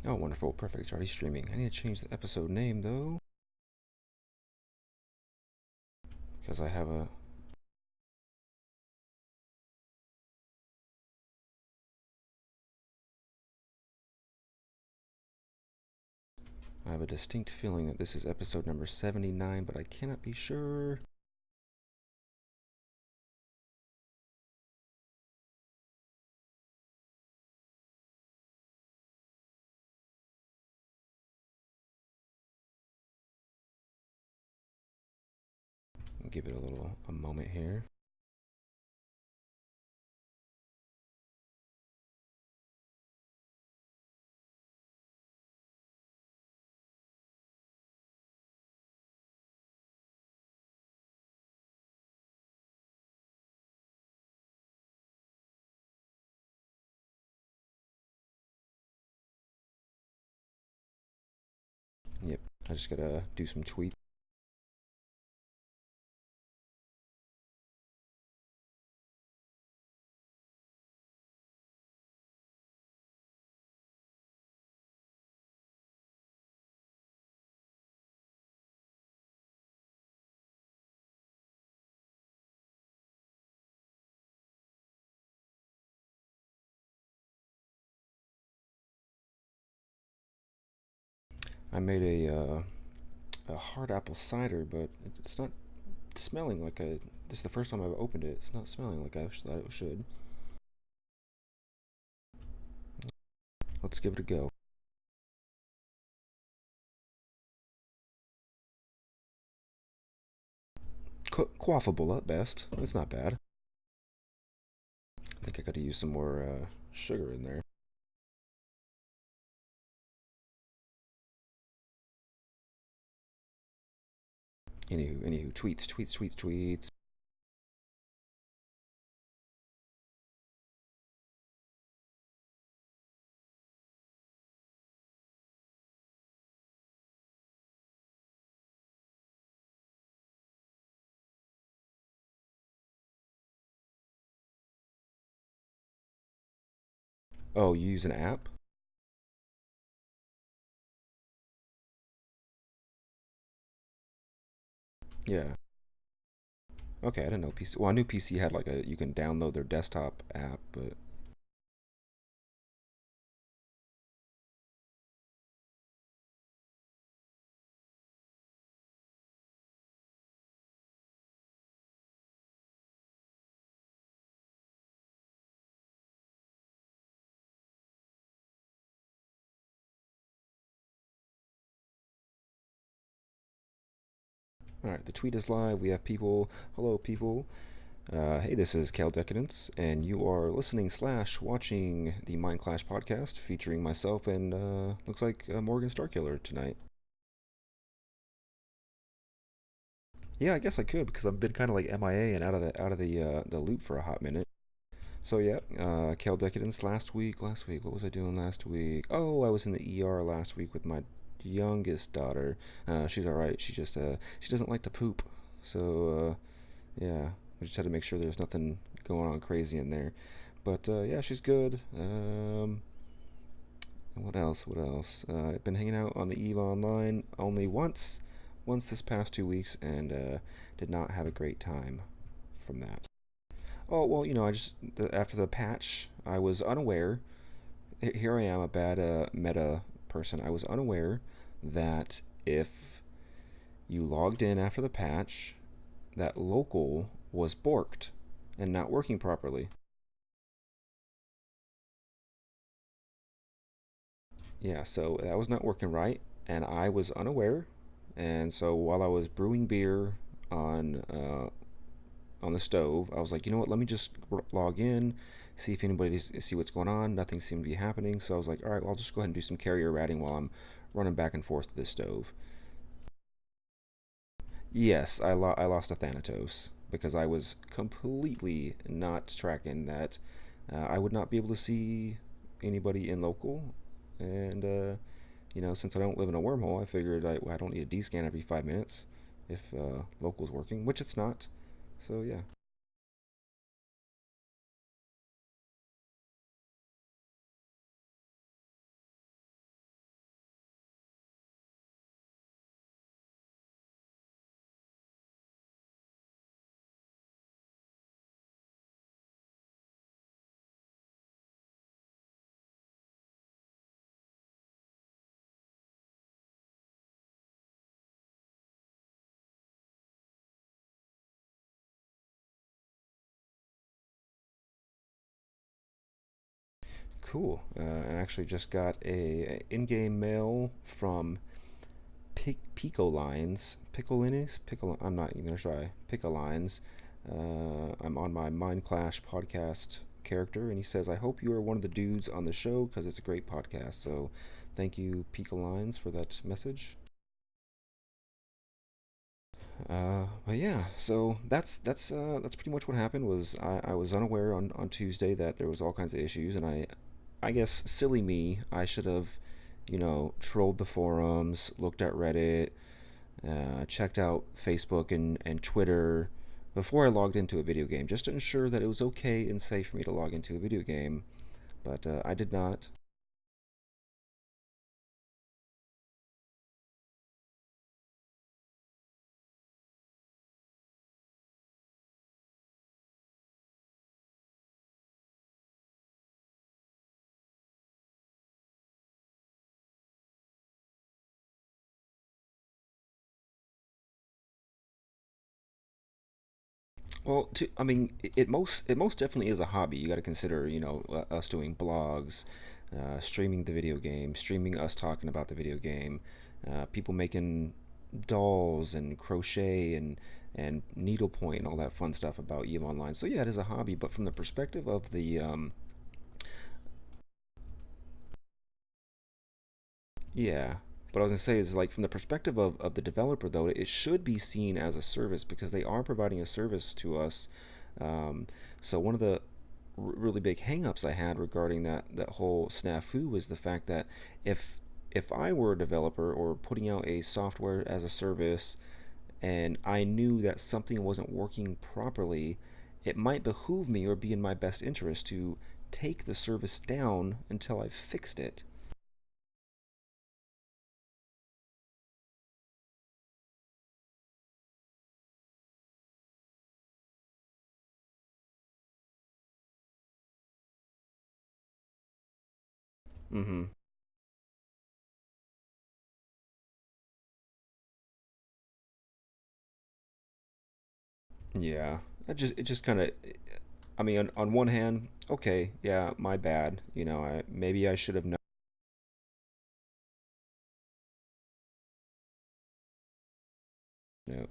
Oh, wonderful. Perfect. It's already streaming. I need to change the episode name, though, because I have a distinct feeling that this is episode number 79, but I cannot be sure. Give it a moment here. Yep, I just gotta do some tweets. I made a hard apple cider, but it's not smelling like a. This is the first time I've opened it. It's not smelling like I thought it should. Let's give it a go. Quaffable at best. It's not bad. I think I gotta use some more sugar in there. Anywho, tweets. Oh, you use an app? Yeah. Okay, I didn't know PC. Well, I knew PC had like a you can download their desktop app, but all right. The tweet is live. We have people. Hello, people. Hey, this is Cal Decadence, and you are listening slash watching the Mind Clash podcast featuring myself and looks like Morgan Starkiller tonight. Yeah, I guess I could because I've been kind of like MIA and out of the loop for a hot minute. So yeah, Cal Decadence last week. Last week, what was I doing last week? Oh, I was in the ER last week with my youngest daughter. She's all right. She doesn't like to poop. So yeah, we just had to make sure there's nothing going on crazy in there. But yeah, she's good. What else? What else? I've been hanging out on the Eve Online only once this past 2 weeks, and did not have a great time from that. Oh well, I just after the patch, I was unaware. Here I am, a bad meta person. I was unaware that if you logged in after the patch, that local was borked and not working properly. Yeah, so that was not working right, and I was unaware. And so while I was brewing beer on uh, on the stove, I was like, you know what? Let me just log in, see if anybody see what's going on. Nothing seemed to be happening, so I was like, all right, well, I'll just go ahead and do some carrier ratting while I'm running back and forth to the stove. Yes, I lost a Thanatos because I was completely not tracking that. I would not be able to see anybody in local, and since I don't live in a wormhole, I figured I don't need a D scan every 5 minutes if local's working, which it's not. So yeah. Cool. And actually just got a in-game mail from Pico Lines. Picolines? Pickle. I'm not even gonna try. Pico Lines. I'm on my Mind Clash podcast character, and he says, "I hope you are one of the dudes on the show because it's a great podcast." So, thank you, Pico Lines, for that message. But yeah, so that's pretty much what happened. Was I was unaware on Tuesday that there was all kinds of issues, and I guess silly me, I should have, trolled the forums, looked at Reddit, checked out Facebook and Twitter before I logged into a video game, just to ensure that it was okay and safe for me to log into a video game. But I did not. Well, I mean, it most definitely is a hobby. You got to consider, us doing blogs, streaming the video game, streaming us talking about the video game, people making dolls and crochet and needlepoint and all that fun stuff about Eve Online. So yeah, it is a hobby, but from the perspective of the yeah. What I was gonna say is like from the perspective of the developer though, it should be seen as a service because they are providing a service to us. Um, so one of the really big hangups I had regarding that whole snafu was the fact that if if I were a developer or putting out a software as a service and I knew that something wasn't working properly, it might behoove me or be in my best interest to take the service down until I've fixed it. Mm-hmm. Yeah. It just kind of I mean on one hand, okay, yeah, my bad. Maybe I should have known.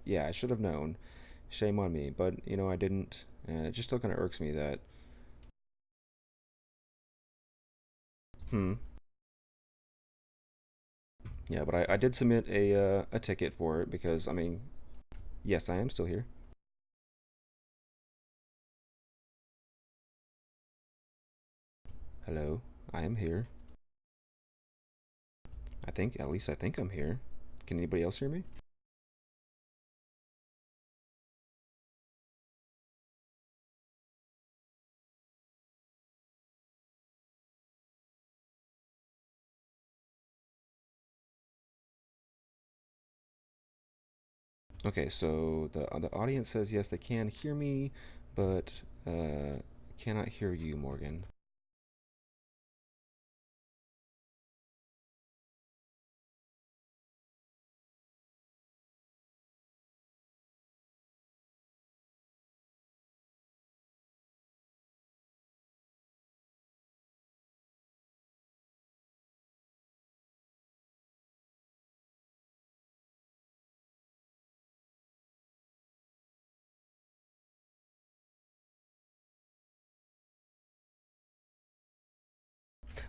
Yeah, I should have known. Shame on me, but I didn't, and it just still kind of irks me that. Hmm. Yeah, but I did submit a ticket for it because I mean, yes, I am still here. Hello, I am here. At least I think I'm here. Can anybody else hear me? Okay, so the audience says yes, they can hear me, but cannot hear you, Morgan.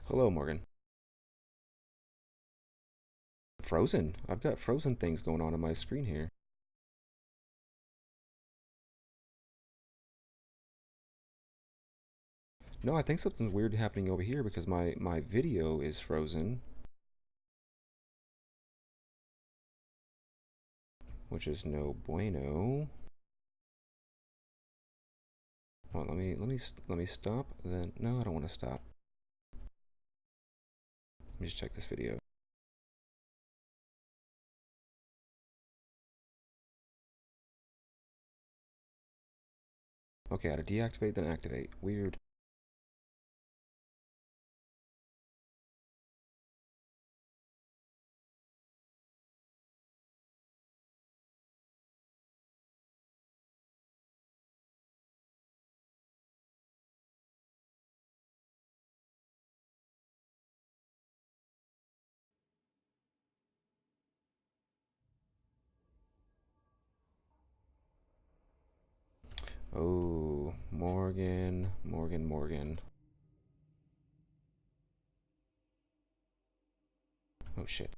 Hello, Morgan. Frozen. I've got frozen things going on my screen here. No, I think something's weird happening over here because my video is frozen, which is no bueno. Hold on, let me stop. Then no, I don't want to stop. Let me just check this video. Okay, I had to deactivate then activate. Weird. Oh, Morgan, Morgan, Morgan. Oh shit.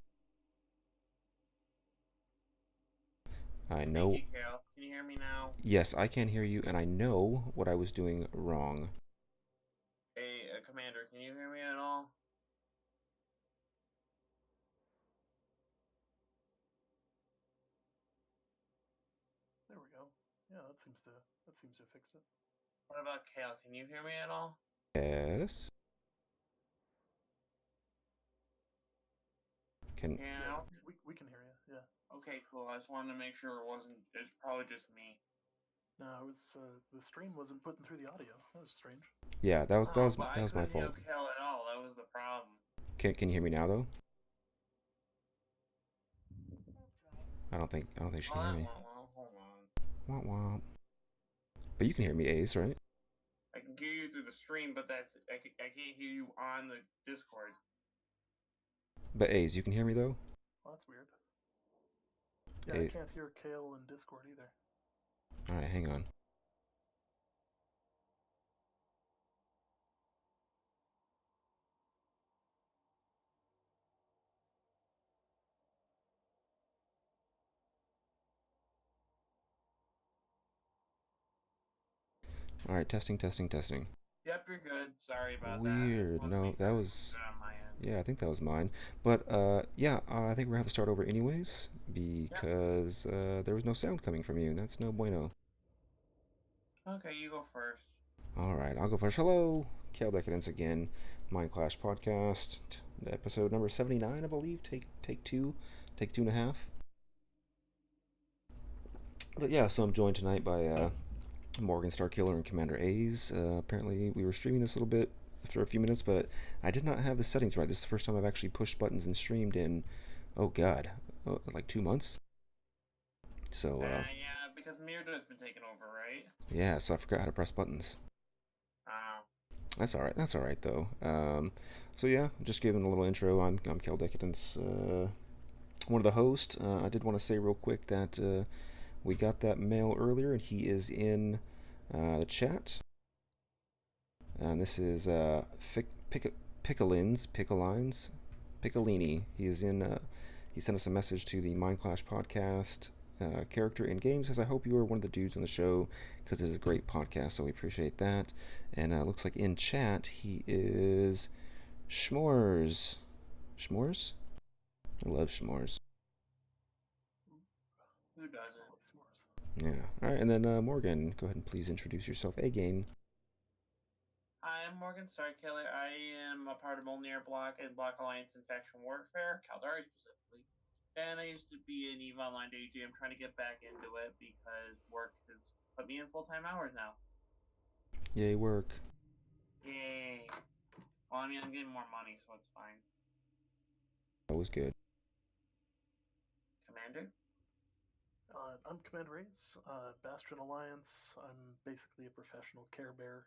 I Thank know. you, Carol. Can you hear me now? Yes, I can hear you, and I know what I was doing wrong. Hey, Commander, can you hear me at all? There we go. Yeah, that seems to have fixed it. What about Kale? Can you hear me at all? Yes. Can Yeah, Yeah. we can hear you. Yeah. Okay, cool. I just wanted to make sure it wasn't. It's probably just me. No, it was the stream wasn't putting through the audio. That was strange. yeah, that was that Oh, was but I that was my couldn't hear fault. Kale at all. That was the problem. Can you hear me now though? I don't think she Oh, can hear that me. went well. Hold on. Wah wah. But you can hear me, Ace, right? I can hear you through the stream, but I can't hear you on the Discord. But Ace, you can hear me though. Well, that's weird. Yeah, I A- can't hear Kale in Discord either. all right, hang on. All right, testing, testing, testing. Yep, you're good. Sorry about that. I just Weird. wanted to No, make sure that everything was was. good on my end. Yeah, I think that was mine. But yeah, I think we're gonna have to start over anyways Yep. because there was no sound coming from you, and that's no bueno. Okay, you go first. All right, I'll go first. Hello, Kale Decadence again, Mind Clash podcast, episode number 79, I believe. Take two and a half. But yeah, so I'm joined tonight by Morgan Starkiller and Commander A's. Apparently, we were streaming this a little bit for a few minutes, but I did not have the settings right. This is the first time I've actually pushed buttons and streamed in, oh god, like 2 months. So Yeah, because Mirda's been taken over, right? yeah, so I forgot how to press buttons. Uh, That's all right. That's all right though. So yeah, just giving a little intro. I'm Kel Decadence, one of the hosts. I did want to say real quick that we got that mail earlier, and he is in the chat. And this is Piccolini. He is in. He sent us a message to the Mind Clash podcast character in game. Says, I hope you are one of the dudes on the show because it is a great podcast, so we appreciate that. And looks like in chat he is Schmores. Schmores? I love Schmores. who doesn't? Love s'mores. Yeah. All right, and then Morgan, go ahead and please introduce yourself again. I'm Morgan Starkiller. I am a part of Molnir Block and Block Alliance Infection Warfare, Caldari specifically. And I used to be an EVE Online DG. I'm trying to get back into it because work has put me in full-time hours now. Yay, work. Yay. Well, I mean, I'm getting more money, so it's fine. That was good. Commander? I'm Commander Ace, Bastion Alliance. I'm basically a professional Care Bear.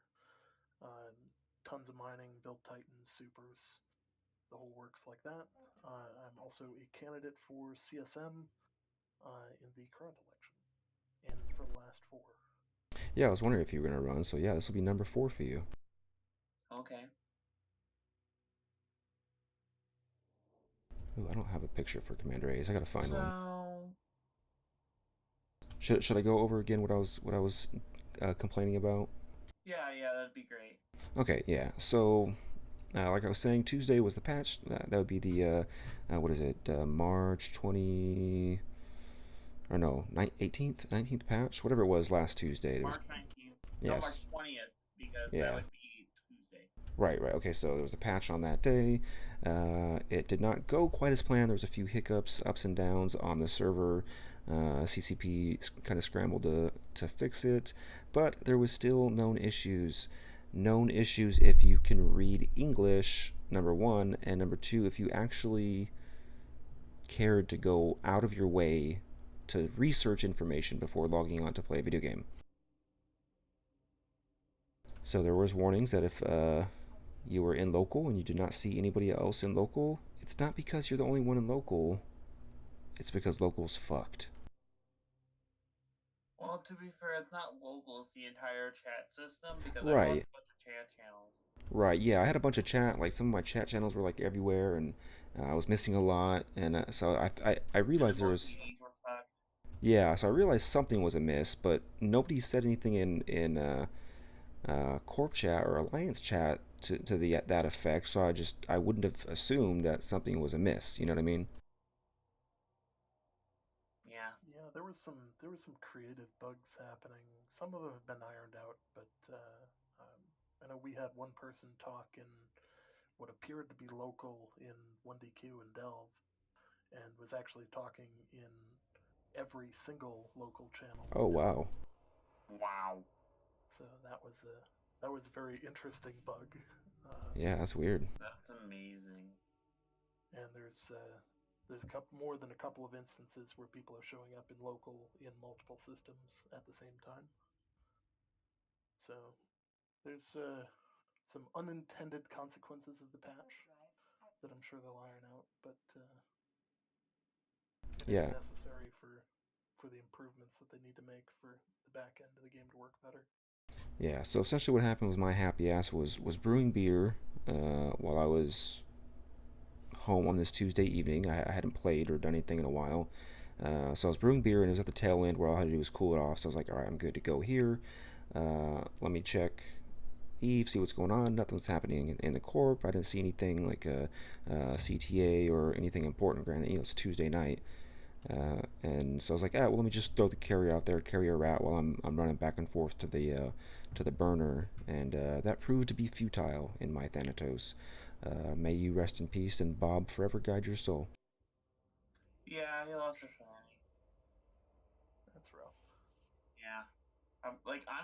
Tons of mining, build Titans, supers, the whole works like that. I'm also a candidate for CSM in the current election and for the last four. Yeah, I was wondering if you were gonna run. So yeah, this will be number 4 for you. Okay. Ooh, I don't have a picture for Commander A's. I gotta find one. So, Should I go over again what I was complaining about? yeah, that'd be great. Okay, yeah. So, like I was saying, Tuesday was the patch. That would be the what is it? March 20 or no, 18th, 19th patch, whatever it was last Tuesday. There was March 19th. No, March yes, 20th, because that yeah. would be Tuesday. Right, right. Okay, so there was a patch on that day. It did not go quite as planned. There was a few hiccups, ups and downs on the server. CCP kind of scrambled to fix it, but there was still known issues. Known issues if you can read English, number one, and number two, if you actually cared to go out of your way to research information before logging on to play a video game. So there was warnings that if you were in local and you did not see anybody else in local, it's not because you're the only one in local. It's because local's fucked. Well, to be fair, it's not local, it's the entire chat system because I lost Right. a bunch of chat channels. Right. Yeah, I had a bunch of chat. Like some of my chat channels were like everywhere, and I was missing a lot. And so I And the realized there most was. CDs were fucked. Yeah, so I realized something was amiss, but nobody said anything in Corp chat or Alliance chat to the that effect. So I wouldn't have assumed that something was amiss. You know what I mean? Yeah. Yeah, there was some creative bugs happening. Some of them have been ironed out, but I know we had one person talk in what appeared to be local in 1DQ and Delve, and was actually talking in every single local channel Oh in wow. WoW. Wow. So that was a very interesting bug. Uh, Yeah, that's weird. That's amazing. and there's more than a couple of instances where people are showing up in local in multiple systems at the same time. So there's some unintended consequences of the patch that I'm sure they'll iron out, but it is Yeah. necessary for the improvements that they need to make for the back end of the game to work better. Yeah. So essentially, what happened was my happy ass was brewing beer while I was home on this Tuesday evening. I hadn't played or done anything in a while. So I was brewing beer, and it was at the tail end where all I had to do was cool it off. So I was like, all right, I'm good to go here. Let me check Eve, see what's going on. Nothing was happening in the corp. I didn't see anything like a CTA or anything important. Granted, it's Tuesday night. And so I was like, well, let me just throw the carrier out there, carry a rat while I'm running back and forth to the burner, and that proved to be futile in my Thanatos. May you rest in peace, and Bob forever guide your soul. Yeah, he lost his family. That's rough. Yeah. I'm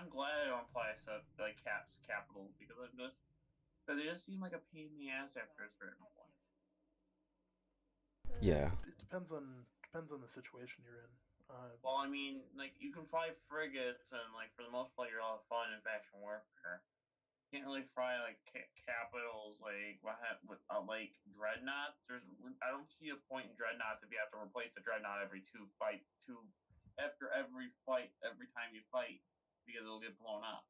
glad I don't apply stuff like capitals because because they just seem like a pain in the ass after a certain point. Yeah, It depends on the situation you're in. Well, I mean, like you can fly frigates and like for the most part you're all fun in faction warfare. You can't really fly like capitals like like dreadnoughts. I don't see a point in dreadnoughts if you have to replace the dreadnought every two after every fight every time you fight because it'll get blown up.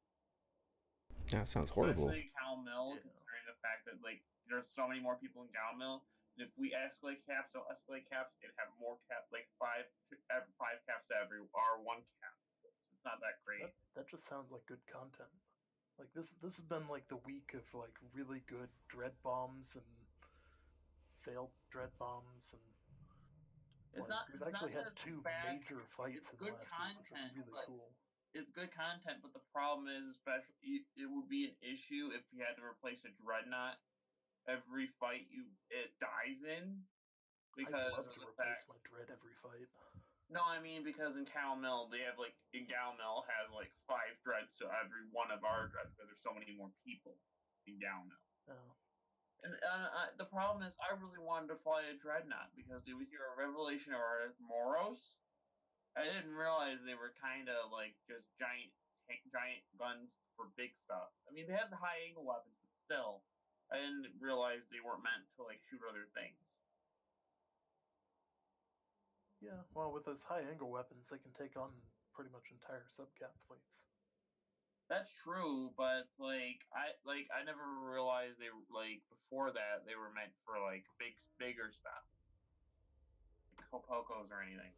that sounds horrible. Especially Cal Mill, Yeah, considering the fact that like there's so many more people in Cal Mill. And if we escalate caps, so escalate caps, it'd have more cap like five caps to every R1 cap. It's not that great. that just sounds like good content. Like this has been like the week of like really good dread bombs and failed dread bombs, and like we've It's not actually had that it's two bad. major fights It's in the good last week, which are content, really but cool. it's good content. But the problem is, especially it would be an issue if you had to replace a dreadnought every fight you it dies in I'd because love of to the replace fact. my dread every fight. No, I mean because in Cal Mill they have like in Gal Mill has like five dreads to every one of our dreads because there's so many more people in Gal Mill. Oh, And the problem is, I really wanted to fly a dreadnought because it was either a Revelation or a Moros. I didn't realize they were kind of like just giant guns for big stuff. I mean, they have the high angle weapons, but still, I didn't realize they weren't meant to like shoot other things. yeah. Well, with those high angle weapons, they can take on pretty much entire subcap fleets. That's true, but it's I never realized they like before that they were meant for like bigger stuff, like Kopokos or anything.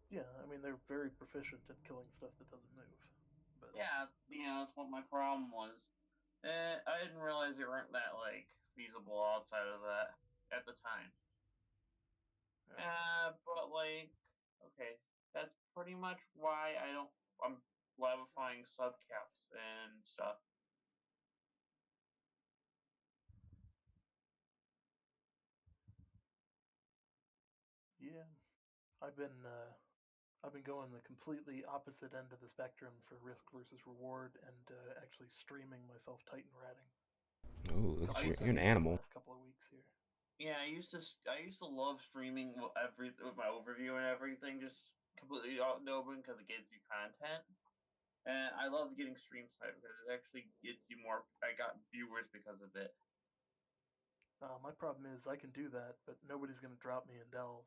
Yeah, I mean they're very proficient at killing stuff that doesn't move. But Yeah, that's what my problem was. I didn't realize they weren't that like feasible outside of that at the time. But like, okay, that's pretty much why I'm levelifying subcaps and stuff. yeah, I've been uh, I've been going the completely opposite end of the spectrum for risk versus reward, and actually streaming myself Titan ratting Oh, a look at couple I you! of used You're to, an times in the animal. last couple of weeks here. yeah, I used to love streaming with my overview and everything, just completely out and open because it gives you content. And I love getting stream side because it actually gets you more. I got viewers because of it. My problem is I can do that, but nobody's gonna drop me in Delve.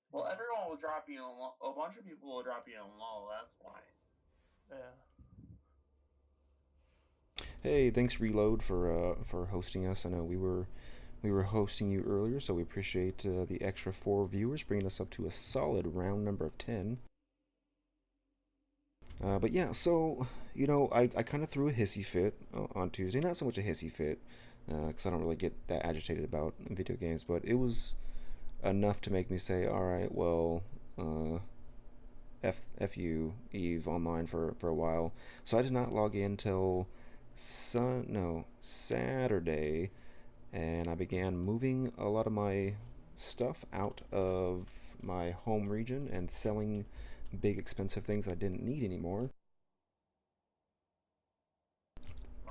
It's Well, everyone will drop you in low. A bunch of people will drop you in low. That's why. Yeah. Hey, thanks Reload for hosting us. I know we were hosting you earlier, so we appreciate the extra 4 viewers, bringing us up to a solid round number of 10. But yeah, so I kind of threw a hissy fit on Tuesday. Not so much a hissy fit, because I don't really get that agitated about video games, but it was enough to make me say, all right, well, f you Eve Online for a while. So I did not log in till Saturday, and I began moving a lot of my stuff out of my home region and selling big expensive things I didn't need anymore.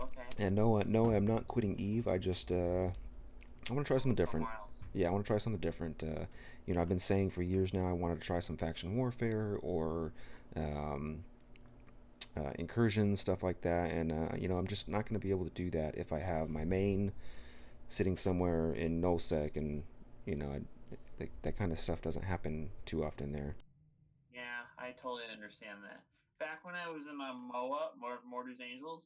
Okay. And no, I'm not quitting Eve. I want to try something different. Somewhere else. Yeah, I want to try something different. I've been saying for years now I wanted to try some faction warfare or um, incursion stuff like that, and I'm just not going to be able to do that if I have my main sitting somewhere in nullsec, and that kind of stuff doesn't happen too often there. Yeah, I totally understand that. Back when I was in my MOA, Mordu's Angels,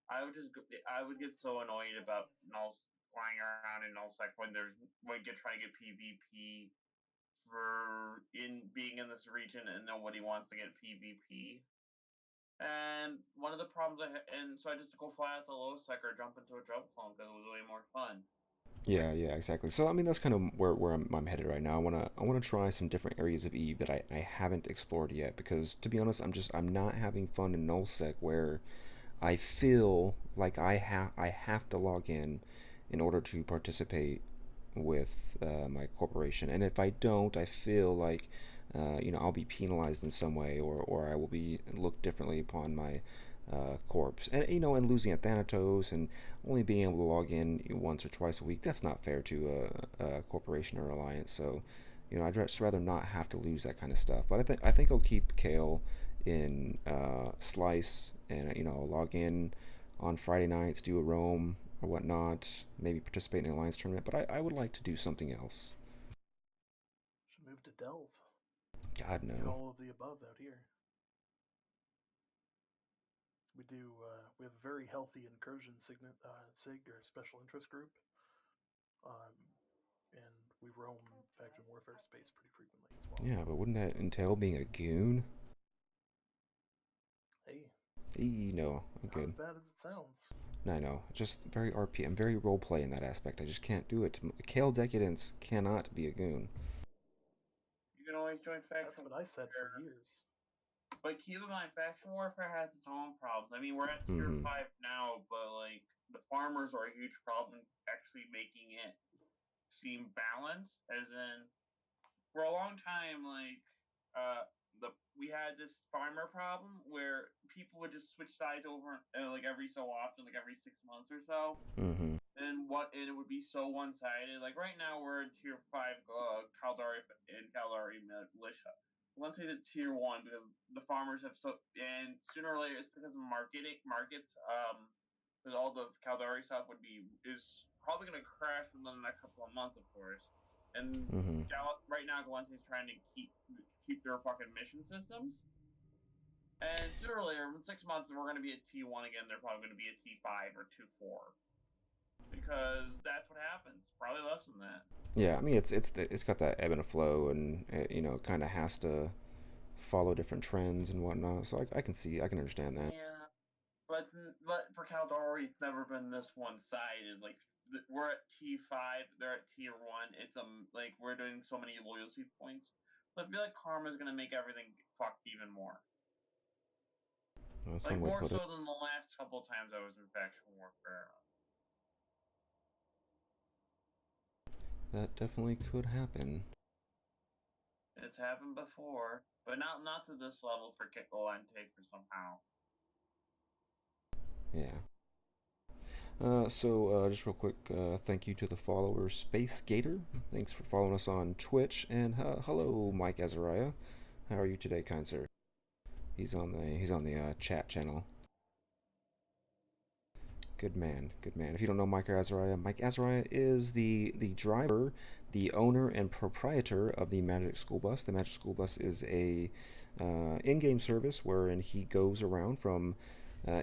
I would get so annoyed about nulls flying around in nullsec when get trying to get PvP for in being in this region and nobody wants to get PvP. And one of the problems and so I just go fly out the low sec or jump into a jump clone because it was way more fun. Yeah, exactly. So I mean, that's kind of where I'm headed right now. I wanna try some different areas of Eve that I haven't explored yet, because to be honest, I'm not having fun in nullsec where I feel like I have to log in order to participate with my corporation, and if I don't, I feel like I'll be penalized in some way, or I will be looked differently upon my corpse, and and losing at Thanatos and only being able to log in once or twice a week. That's not fair to a corporation or alliance. So I'd just rather not have to lose that kind of stuff. But I think I'll keep Kale in Slice, and I'll log in on Friday nights, do a roam or whatnot, maybe participate in the alliance tournament. But I would like to do something else. Should move to Delve. God Get no. all of the above out here. We have a very healthy incursion sig or special interest group, um, and we roam faction warfare space pretty frequently as well. Yeah, but wouldn't that entail being a goon? Hey, No, I'm not as good. bad as it sounds. I know. Just very RP. I'm very roleplay in that aspect. I just can't do it. Kale Decadence cannot be a goon. You can always join That's faction what I said for warfare, years. but keep in mind, faction warfare has its own problems. I mean, we're at tier Mm-hmm. 5 now, but like the farmers are a huge problem, actually making it seem balanced. As in, for a long time, we had this farmer problem where people would just switch sides over like every so often, like every 6 months or so, Mm-hmm. and it would be so one sided. Like right now, we're in tier 5, Caldari and Caldari militia. Once they hit tier 1, because the farmers have and sooner or later, it's because of markets. Because all the Caldari stuff is probably going to crash within the next couple of months, of course. And Mm-hmm. right now, Galente's trying to keep their fucking mission systems. And sooner or later, in 6 months, we're going to be at T1 again. They're probably going to be at T5 or T4 because that's what happens. Probably less than that. Yeah, I mean it's got that ebb and a flow, and it, kind of has to follow different trends and whatnot. So I can understand that. Yeah, but for Caldari, it's never been this one sided. Like we're at T5, they're at Tier 1. Like we're doing so many loyalty points. So I feel like Karma is gonna make everything fucked even more. That's one Like way to more put it. so than the last couple of times I was in faction warfare. That definitely could happen. It's happened before, but not to this level for Kickle and Take for somehow. Yeah. Just real quick, thank you to the follower Space Gator. Thanks for following us on Twitch, and hello, Mike Azariah. How are you today, kind sir? He's on the chat channel. Good man, good man. If you don't know Mike Azariah is the driver, the owner, and proprietor of the Magic School Bus. The Magic School Bus is a in-game service wherein he goes around from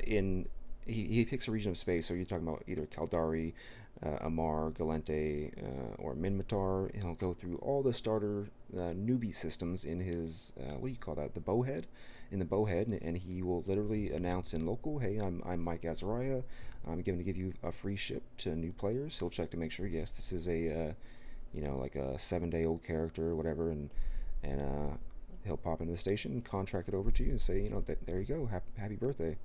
in he picks a region of space. So you're talking about either Caldari, Amar, Galente, or Minmatar. He'll go through all the starter newbie systems in his what do you call that? The bowhead, in the bowhead, and he will literally announce in local, "Hey, I'm Mike Azariah. I'm going to give you a free ship to new players." He'll check to make sure, yes, this is a like a 7-day old character or whatever, and he'll pop into the station, contract it over to you, and say, there you go, happy birthday.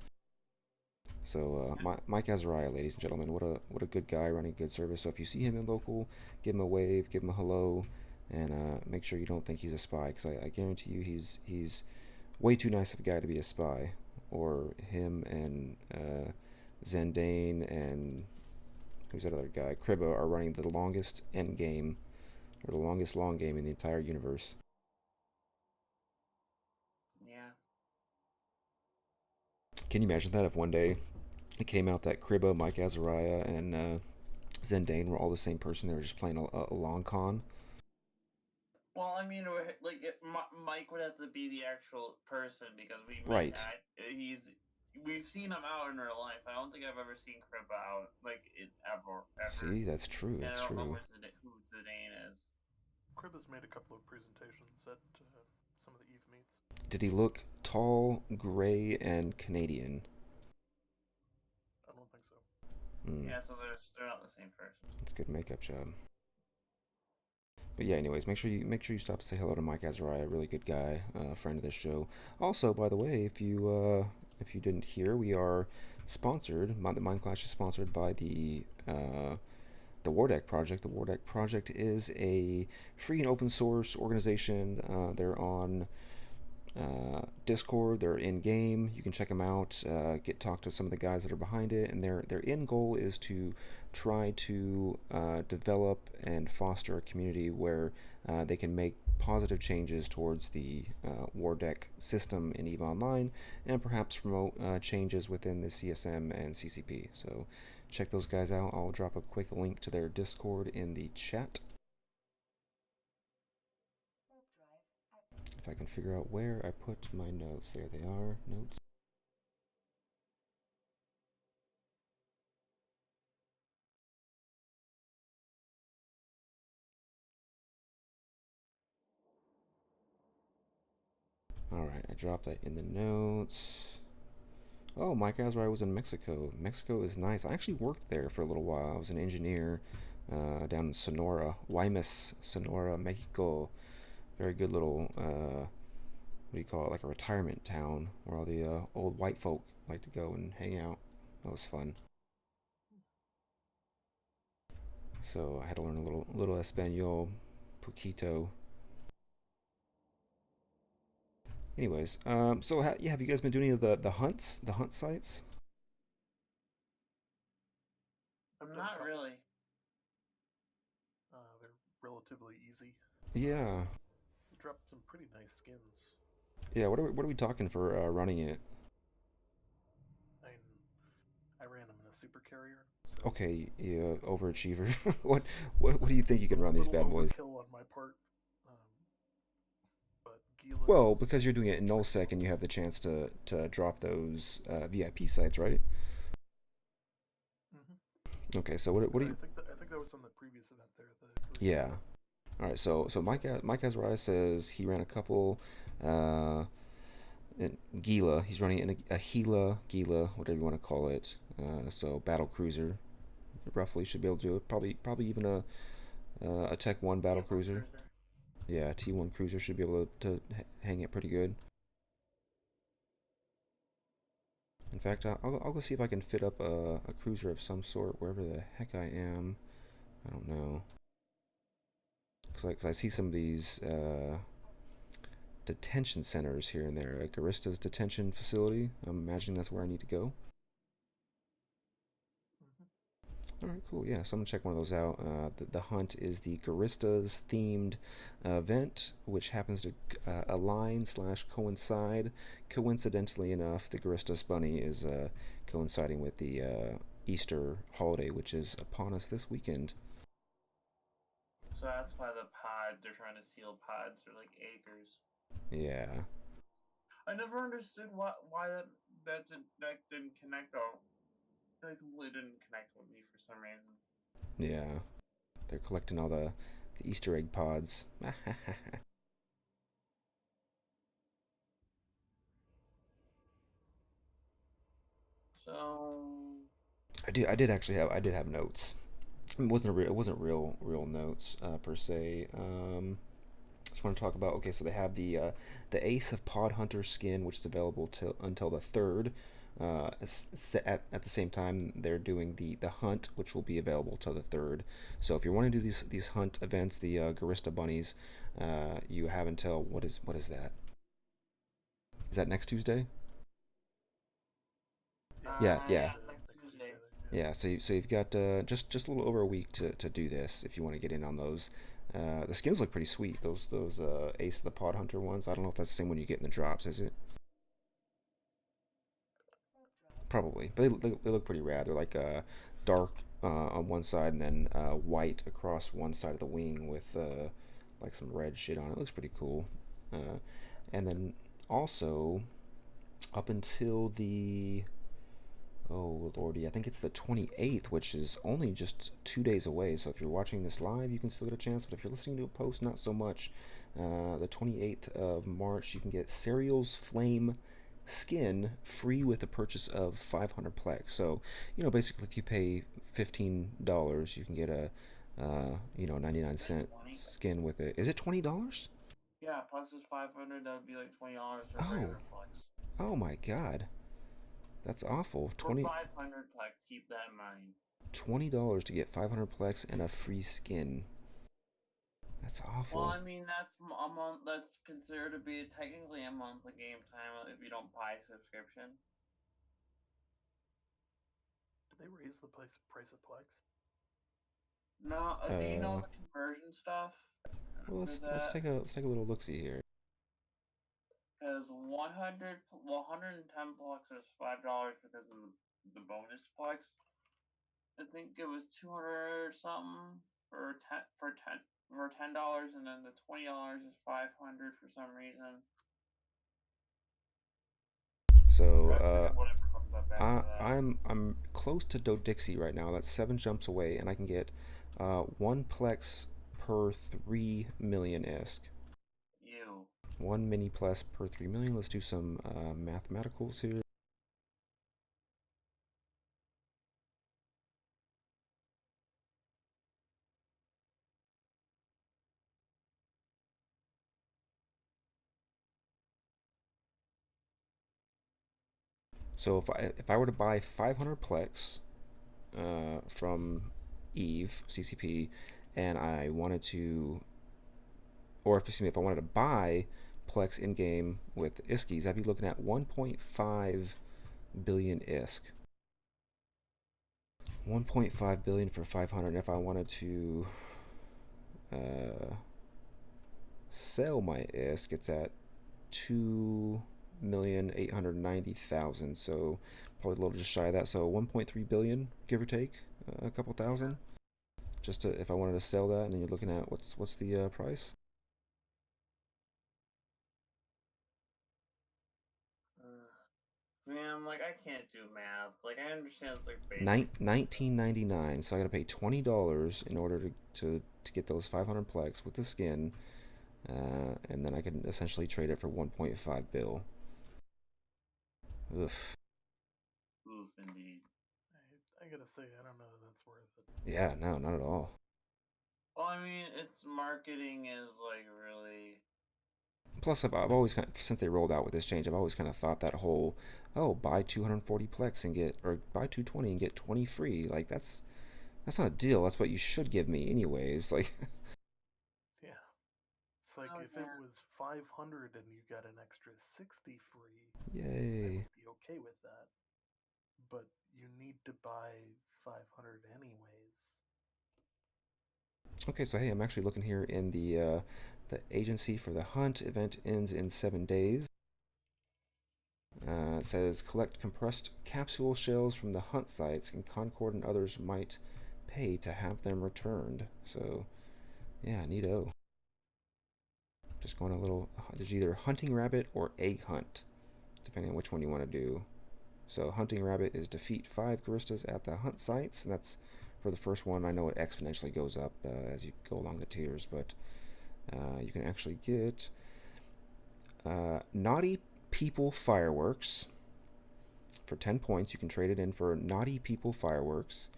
So Mike Azariah, ladies and gentlemen, what a good guy running a good service. So if you see him in local, give him a wave, give him a hello, and make sure you don't think he's a spy, because I guarantee you he's way too nice of a guy to be a spy. Or him and Zendane and who's that other guy? Kriba are running the longest end game, or the longest long game in the entire universe. Yeah. Can you imagine that if one day it came out that Kriba, Mike Azariah, and Zendane were all the same person? They were just playing a long con. Well, I mean, Mike would have to be the actual person because Right. we've seen him out in real life. I don't think I've ever seen Crip out ever. See, that's true. And I That's don't know true. who Zidane is. Crib has made a couple of presentations at some of the Eve meets. Did he look tall, gray, and Canadian? I don't think so. Yeah, so they're not the same person. It's a good makeup job. But yeah, anyways, make sure you stop to say hello to Mike Azariah, really good guy, friend of this show. Also, by the way, if you didn't hear, we are sponsored. The Mind Clash is sponsored by the War Deck Project. The War Deck Project is a free and open source organization. They're on Discord. They're in game. You can check them out. Talk to some of the guys that are behind it, and their end goal is to try to develop and foster a community where they can make positive changes towards the War Deck system in EVE Online, and perhaps promote changes within the CSM and CCP. So check those guys out. I'll drop a quick link to their Discord in the chat. If I can figure out where I put my notes. There they are, notes. Alright, I dropped that in the notes. Oh, Mike Azariah was in Mexico. Mexico is nice. I actually worked there for a little while. I was an engineer down in Sonora, Guaymas, Sonora, Mexico. Very good little, what do you call it, like a retirement town where all the old white folk like to go and hang out. That was fun. So I had to learn a little Espanol, poquito. Anyways, so yeah, have you guys been doing any of the hunts, the hunt sites? Not really. They're relatively easy. Yeah. You dropped some pretty nice skins. Yeah. What are we talking for running it? I ran them in a super carrier. So Okay, yeah, overachiever. what do you think you can run these bad boys? Kill on my part. But Gila. Well, because you're doing it in nullsec and you have the chance to drop those VIP sites, right? Mm-hmm. Okay, so what do you? I think that was on the previous event there. Yeah. All right. So Mike Azariah says he ran a couple. In Gila, he's running in a Gila, whatever you want to call it. So battle cruiser, roughly should be able to do it. Probably even a Tech 1 battle cruiser. Yeah, T1 cruiser should be able to hang it pretty good. In fact, I'll go see if I can fit up a cruiser of some sort wherever the heck I am. I don't know. Cause I see some of these detention centers here and there. Garista's detention facility. I'm imagining that's where I need to go. Mm-hmm. All right, cool. Yeah, so I'm gonna check one of those out. The hunt is the Garistas themed event, which happens to align slash coincide. Coincidentally enough, the Garistas bunny is coinciding with the Easter holiday, which is upon us this weekend. So that's why the pod they're trying to seal pods for like acres. Yeah, I never understood why that didn't connect or that completely didn't connect with me for some reason. yeah. They're collecting all the Easter egg pods. So I did have notes. It wasn't real notes per se. Just want to talk about, okay, so they have the Ace of Pod Hunter skin, which is available till until the third. At the same time, they're doing the hunt, which will be available till the third. So if you're wanting to do these hunt events, the Garista bunnies, you have until what is that? Is that next Tuesday? Yeah, Yeah, yeah, yeah, next next Tuesday. Tuesday. Yeah. yeah. So you've got just a little over a week to do this if you want to get in on those. The skins look pretty sweet. Those Ace of the Pod Hunter ones. I don't know if that's the same one you get in the drops, is it? Probably, but they look pretty rad. They're like dark on one side and then white across one side of the wing with like some red shit on it. It looks pretty cool. Uh, and then also up until the oh lordy, I think it's the 28th, which is only just 2 days away. So if you're watching this live, you can still get a chance. But if you're listening to a post, not so much. The 28th of March, you can get Serial's Flame skin free with the purchase of 500 plex. So, basically, if you pay $15, you can get a Like .99 20. skin with it. Is it $20? Yeah, Plex is 500. That would be like $20 for Oh, regular Plex. oh my God, that's awful. For 20 500 Plex, keep that in mind. $20 to get 500 plex and a free skin. That's Well, awful. I mean that's a month. That's considered to be technically a month of game time if you don't buy a subscription. Did they raise the price of Plex? No, do you know Uh, the conversion stuff well, for let's that? take a little look see here. Because 110 Plex is $5 because of the bonus Plex. I think it was 200 something for $10, and then the $20 is 500 for some reason. So I forget whatever comes up after that. I'm close to Dodixie right now. That's 7 jumps away, and I can get one plex per 3 million isk. You. One mini plus per 3 million. Let's do some mathematicals here. So if I were to buy 500 plex from Eve CCP, and I wanted to, or if excuse me, if I wanted to buy Plex in game with ISKIs, I'd be looking at 1.5 billion ISK. 1.5 billion for 500. If I wanted to uh, sell my ISK, it's at 2,890,000. So probably a little just shy of that. So 1.3 billion, give or take, a couple thousand. Just to, if I wanted to sell that, and then you're looking at what's the price? Man, like I can't do math. Like I understand it's like basic. 19.99. So I gotta pay $20 in order to get those 500 plex with the skin, and then I can essentially trade it for 1.5 bill. Ugh. Oof, indeed. I gotta say, I don't know that that's worth it. Yeah, no, not at all. Well, I mean, its marketing is like really. Plus, I've always kind of, since they rolled out with this change, I've always kind of thought that whole, oh, buy 240 plex and get, or buy 220 and get 20 free. Like that's not a deal. That's what you should give me anyways. Like, Yeah, it's like Oh if it yeah. was 500 and you got an extra 60 free, I yay. would be okay with that. but you need to buy 500 anyways. Okay, so hey, I'm actually looking here in the agency for the hunt. Event ends in 7 days. It says collect compressed capsule shells from the hunt sites, and Concord and others might pay to have them returned. So, yeah, neato. Just going a little. There's either hunting rabbit or egg hunt, depending on which one you want to do. So, hunting rabbit is defeat 5 Guristas at the hunt sites, and that's for the first one. I know it exponentially goes up as you go along the tiers, but you can actually get Naughty People Fireworks. For 10 points, you can trade it in for Naughty People Fireworks.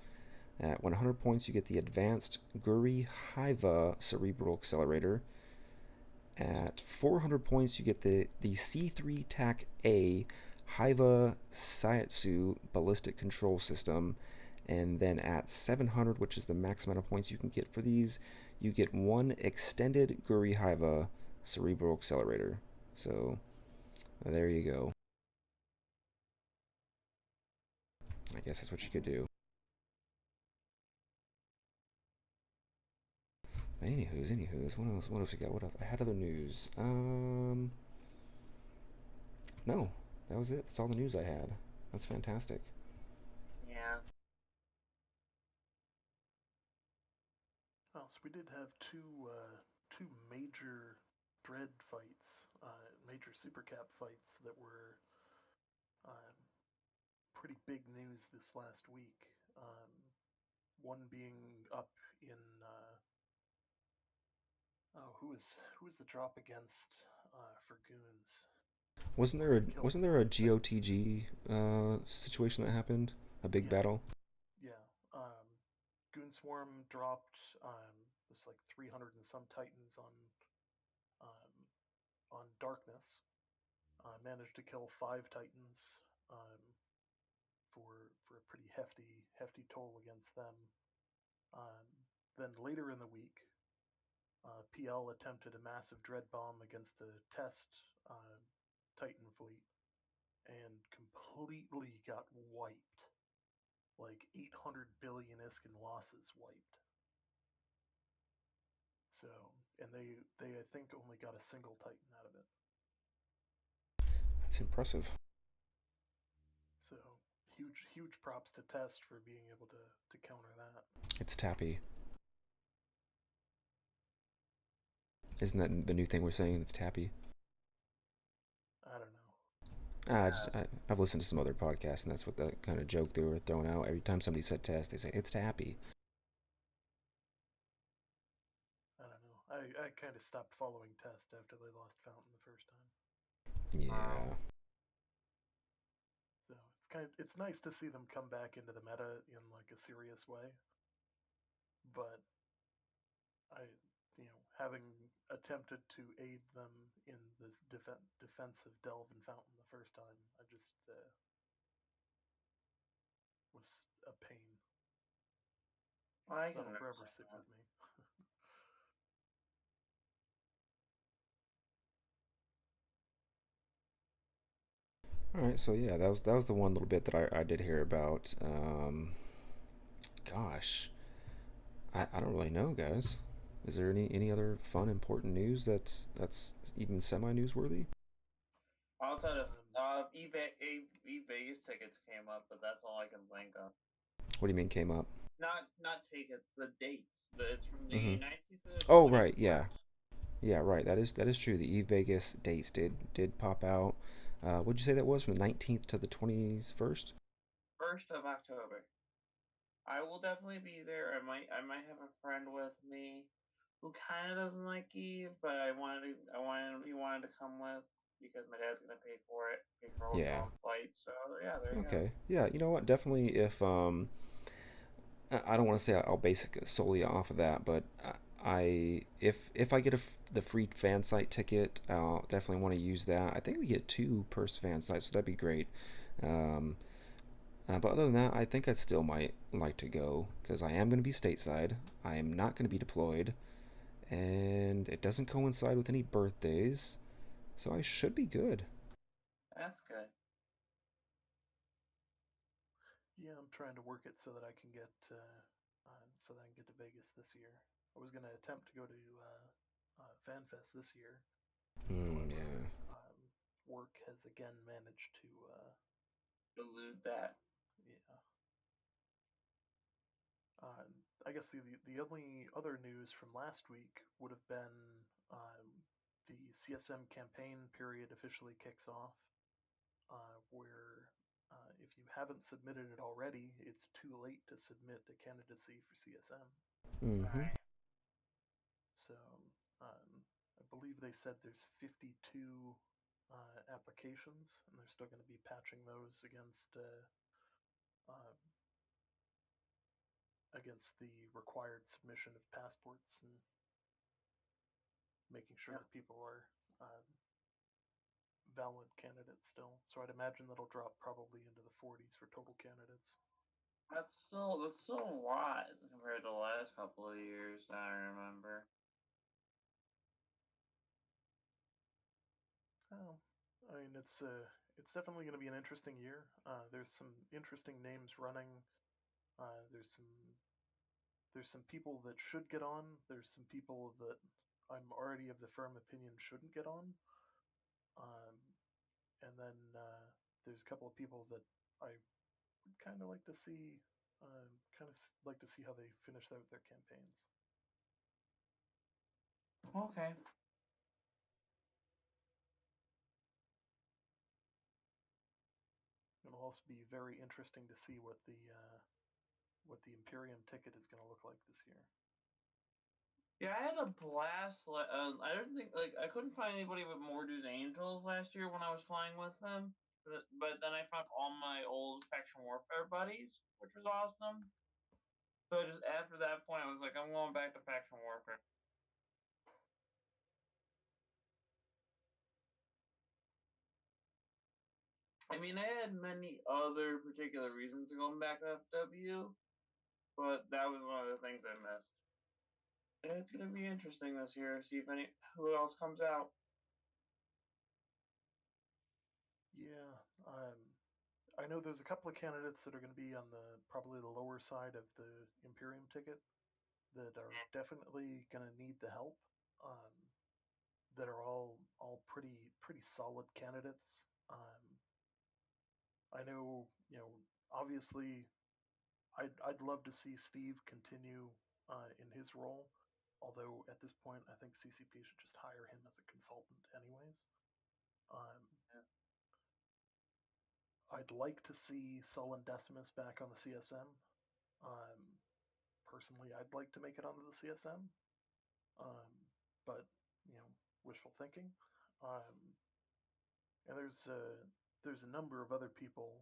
At 100 points, you get the Advanced Guri Hiva Cerebral Accelerator. At 400 points, you get the C3 TAC A Hiva Sayatsu Ballistic Control System. And then at 700, which is the max amount of points you can get for these, you get one Extended Guri Hiva Cerebral Accelerator. So, there you go. I guess that's what you could do. Anywho's. What else we got? What else? I had other news. No, that was it. That's all the news I had. That's fantastic. Yeah. Oh, so we did have two major dread fights, major super cap fights that were um, pretty big news this last week. One being up in who was the drop against for goons? Wasn't there a GOTG situation that happened? A big Yeah, battle? yeah. Goon Swarm dropped this like 300 and some titans um, on Darkness. Managed to kill 5 titans um, for a pretty hefty toll against them. Um, then later in the week, PL attempted a massive dread bomb against a test Titan fleet and completely got wiped. Like 800 billion Iskin losses wiped. So, and they I think only got a single Titan out of it. That's impressive. So, huge props to Test for being able to counter that. It's Tappy. Isn't that the new thing we're saying? It's Tappy. I don't know. I've listened to some other podcasts, and that's what the kind of joke they were throwing out. Every time somebody said test, they say, it's Tappy. I don't know. I kind of stopped following Test after they lost Fountain the first time. Yeah. So it's nice to see them come back into the meta in like a serious way. But I having attempted to aid them in the defense of Delve and Fountain the first time, I just was a pain. I can That'll forever understand sit that. with me. All right, so yeah, that was the one little bit that I did hear about. Gosh, I don't really know, guys. Is there any other fun important news that's even semi newsworthy? I'll tell you, Um, Vegas tickets came up, but that's all I can think of. What do you mean came up? Not tickets, the dates. It's from Mm-hmm. the 19th to the Oh, right, yeah, 21st. yeah, right. That is true. The Vegas dates did pop out. What'd you say that was from the 19th to the 21st? 1st of October. I will definitely be there. I might have a friend with me who kind of doesn't like Eve, but he wanted to come with because my dad's gonna pay for it, pay for Yeah. hotel and flights. So yeah, there you go. Okay. Yeah. You know what? Definitely. If I don't want to say I'll base it solely off of that, but if I get the free fan site ticket, I'll definitely want to use that. I think we get two per fan site, so that'd be great. Um, but other than that, I think I still might like to go because I am going to be stateside. I am not going to be deployed, and it doesn't coincide with any birthdays, so I should be good. That's good. Yeah, I'm trying to work it so that I can get to Vegas this year. I was gonna attempt to go to FanFest this year. However, Yeah. work has again managed to Elude that. yeah. Uh, I guess the only other news from last week would have been the CSM campaign period officially kicks off, where if you haven't submitted it already, it's too late to submit a candidacy for CSM. Mm-hmm. Right. So I believe they said there's 52 applications, and they're still going to be patching those uh, against the required submission of passports and making sure Yep. that people are valid candidates still. So I'd imagine that'll drop probably into the 40s for total candidates. That's still a lot compared to the last couple of years that I remember. Oh, I mean it's definitely going to be an interesting year. There's some interesting names running. Uh, there's some there's some people that should get on. There's some people that I'm already of the firm opinion shouldn't get on. Um, and then there's a couple of people that I would kind of like to see, kind of like to see how they finish out their campaigns. Okay. It'll also be very interesting to see what the Imperium ticket is going to look like this year. Yeah, I had a blast. I don't think I couldn't find anybody with Mordu's Angels last year when I was flying with them. But then I found all my old faction warfare buddies, which was awesome. So just after that point, I was like, I'm going back to faction warfare. I mean, I had many other particular reasons to going back to FW, but that was one of the things I missed. And it's gonna be interesting this year. See if who else comes out. Yeah, I know there's a couple of candidates that are going to be on the probably the lower side of the Imperium ticket that are definitely going to need the help. Um, that are all pretty solid candidates. I know, obviously, I'd love to see Steve continue in his role. Although at this point, I think CCP should just hire him as a consultant, anyways. Um, I'd like to see Sullen Decimus back on the CSM. Um, Personally, I'd like to make it onto the CSM, um, but wishful thinking. Um, and there's a number of other people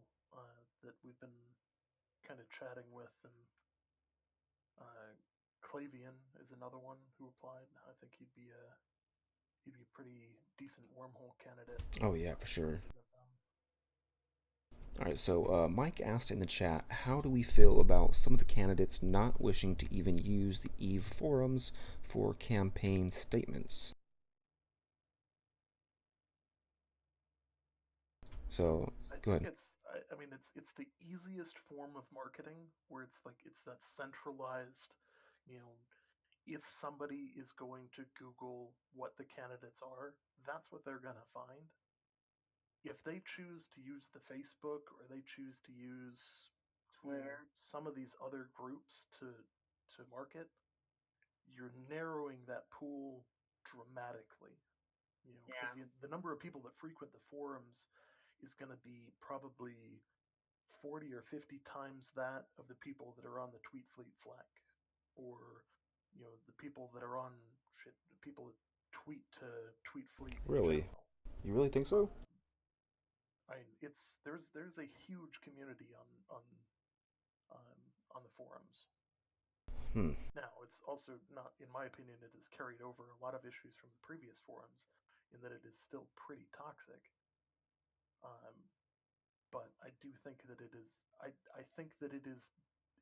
that we've been kind of chatting with, and uh, Clavian is another one who applied. I think he'd be a pretty decent wormhole candidate. Oh yeah, for sure. All right, so Mike asked in the chat, how do we feel about some of the candidates not wishing to even use the EVE forums for campaign statements? So, I go think ahead. I mean it's the easiest form of marketing where it's that centralized, you know, if somebody is going to Google what the candidates are, that's what they're gonna find. If they choose to use the Facebook or they choose to use, Twitter. some of these other groups to market, you're narrowing that pool dramatically. Because Yeah. the number of people that frequent the forums is going to be probably 40 or 50 times that of the people that are on the Tweet Fleet Slack, or the people that are on the people that tweet to Tweet Fleet in Really? general. You really think so? It's there's a huge community um, on the forums. Hmm. Now, it's also not, in my opinion, it has carried over a lot of issues from the previous forums, in that it is still pretty toxic. Um, but I do think that it is. I think that it is.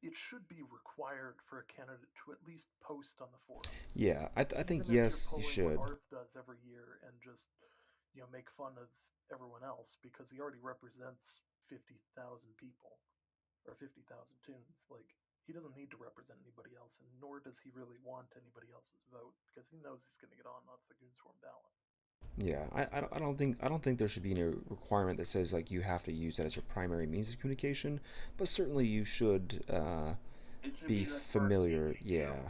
It should be required for a candidate to at least post on the forums, Yeah, I think even if you're yes, you pulling what should. Arth does every year and just make fun of everyone else, because he already represents 50,000 people. or 50,000 tunes. Like, he doesn't need to represent anybody else, and nor does he really want anybody else's vote because he knows he's going to get on off the Goonswarm ballot. Yeah, I don't think there should be any requirement that says like you have to use that as your primary means of communication, but certainly you should It should be be the first thing familiar. you do. Yeah,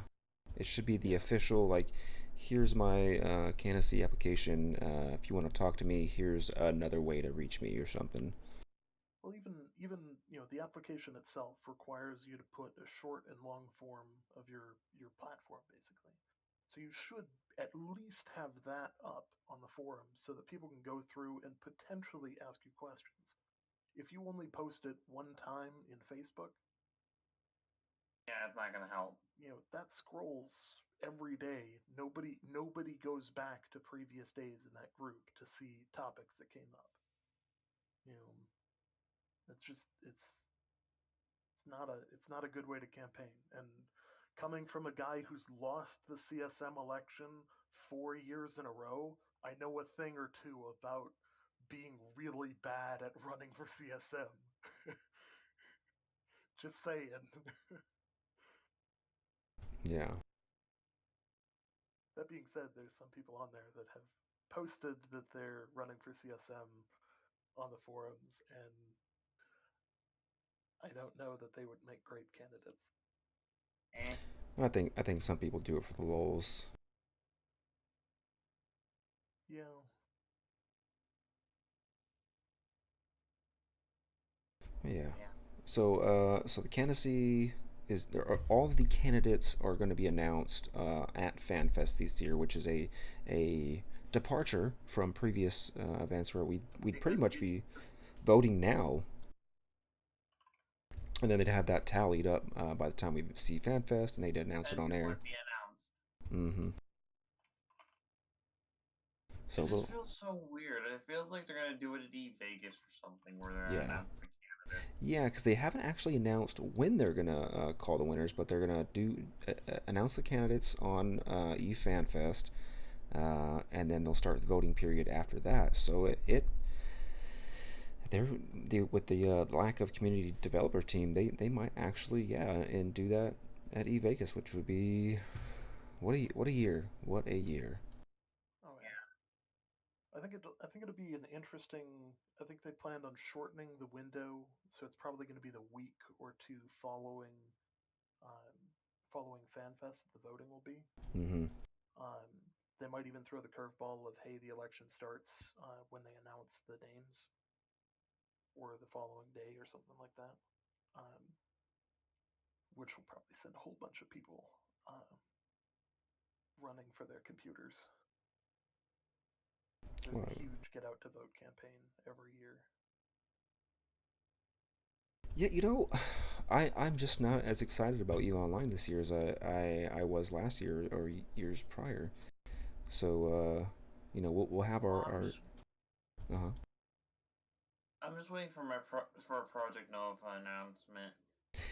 it should be the Yeah. official like, here's my candidacy application. If you want to talk to me, here's another way to reach me or something. Well, even the application itself requires you to put a short and long form of your platform basically. So you should at least have that up on the forum so that people can go through and potentially ask you questions. If you only post it one time in Facebook, Yeah, it's not gonna help. that scrolls every day. Nobody goes back to previous days in that group to see topics that came up. You know, it's not a good way to campaign. And coming from a guy who's lost the CSM election 4 years in a row, I know a thing or two about being really bad at running for CSM. Just saying. Yeah. That being said, there's some people on there that have posted that they're running for CSM on the forums, and I don't know that they would make great candidates. Eh. I think some people do it for the lulz. Yeah. Yeah. Yeah. So the candidacy is there. All of the candidates are going to be announced at FanFest this year, which is a departure from previous events where we'd pretty Because much be voting now, and then they'd have that tallied up by the time we see FanFest, and they'd announce it and on it air. would be announced. Mm-hmm. So It a just little, feels so weird. It feels like they're gonna do it at Vegas or something, where they're gonna yeah, announce the candidates. yeah, because they haven't actually announced when they're gonna call the winners, but they're gonna announce the candidates on eFanFest, and then they'll start the voting period after that. So with the lack of community developer team, they might actually, yeah, and do that at eVegas, which would be what a year, what a year. Oh yeah. I think it'll be an interesting. I think they planned on shortening the window, so it's probably going to be the week or two um, following FanFest. The voting will be. Mm-hmm. Um, they might even throw the curveball of, hey, the election starts when they announce the names, or the following day, or something like that. Um, which will probably send a whole bunch of people running for their computers. There's Well, a huge get out to vote campaign every year. yeah, I'm just not as excited about you online this year as I was last year or years prior. So we'll have Well, our uh-huh. I'm just waiting for for a Project Nova announcement.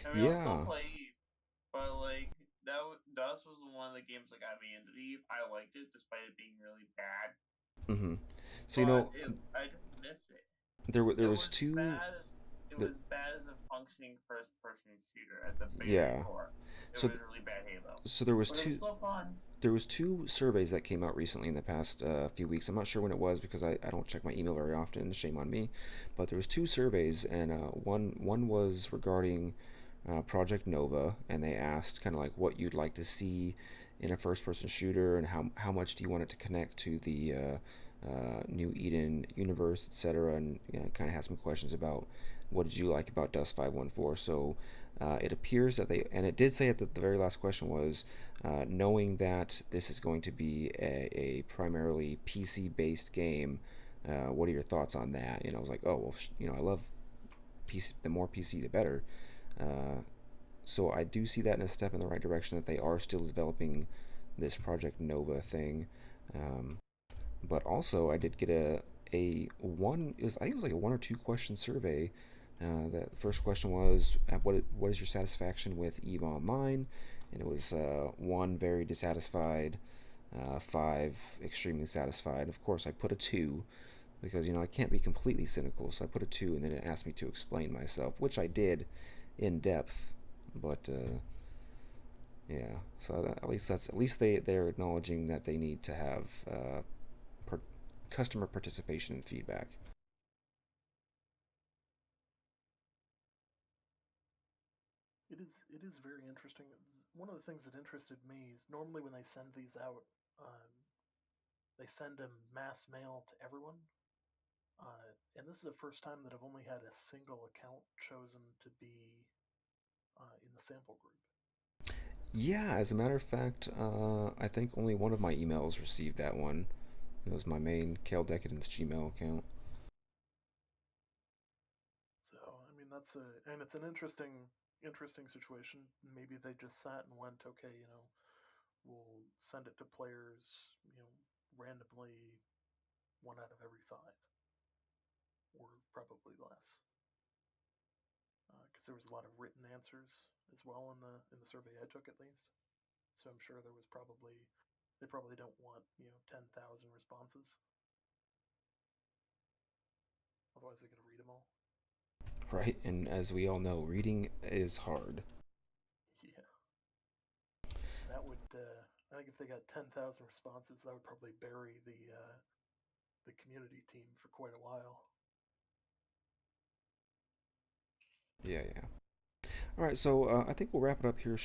I mean, I'll still Yeah. play Eve, but like Dust was one of the games that got me into Eve. I liked it despite it being really bad, Mm-hmm. So but I just miss it. there It was was two. bad. It There, was bad as a functioning first-person shooter at the very yeah. core. It So was really bad Halo, so there was but it was two still fun. there was two surveys that came out recently in the past few weeks. I'm not sure when it was because I don't check my email very often. Shame on me. But there was two surveys, and one was regarding Project Nova, and they asked kind of like what you'd like to see in a first-person shooter, and how much do you want it to connect to the New Eden universe, etc. And kind of had some questions about what did you like about Dust 514. So it appears that and it did say that the very last question was, knowing that this is going to be a primarily PC-based game, what are your thoughts on that? I was like, oh well, I love PC. The more PC, the better. Uh, so I do see that in a step in the right direction that they are still developing this Project Nova thing. Um, but also, I did get a one. I think it was like a 1 or 2 question survey. The first question was, what is your satisfaction with Eve Online? And it was 1 very dissatisfied, 5 extremely satisfied. Of course, I put a 2 because I can't be completely cynical, so I put a 2, and then it asked me to explain myself, which I did, in depth, but yeah. So at least they're acknowledging that they need to have per, customer participation and feedback. It is very interesting. One of the things that interested me is normally when they send these out, they send them mass mail to everyone. And this is the first time that I've only had a single account chosen to be in the sample group. Yeah, as a matter of fact, I think only one of my emails received that one. It was my main Kale Decadence Gmail account. So I mean and it's an interesting situation. Maybe they just sat and went, okay, we'll send it to players, randomly 1 out of every 5, or probably less, because there was a lot of written answers as well in the survey I took at least. So I'm sure there was probably they probably don't want 10,000 responses. Otherwise, they're gonna read them all. Right? And as we all know, reading is hard. Yeah, that would. I think if they got 10,000 responses, that would probably bury the community team for quite a while. Yeah, yeah. All right, so I think we'll wrap it up here.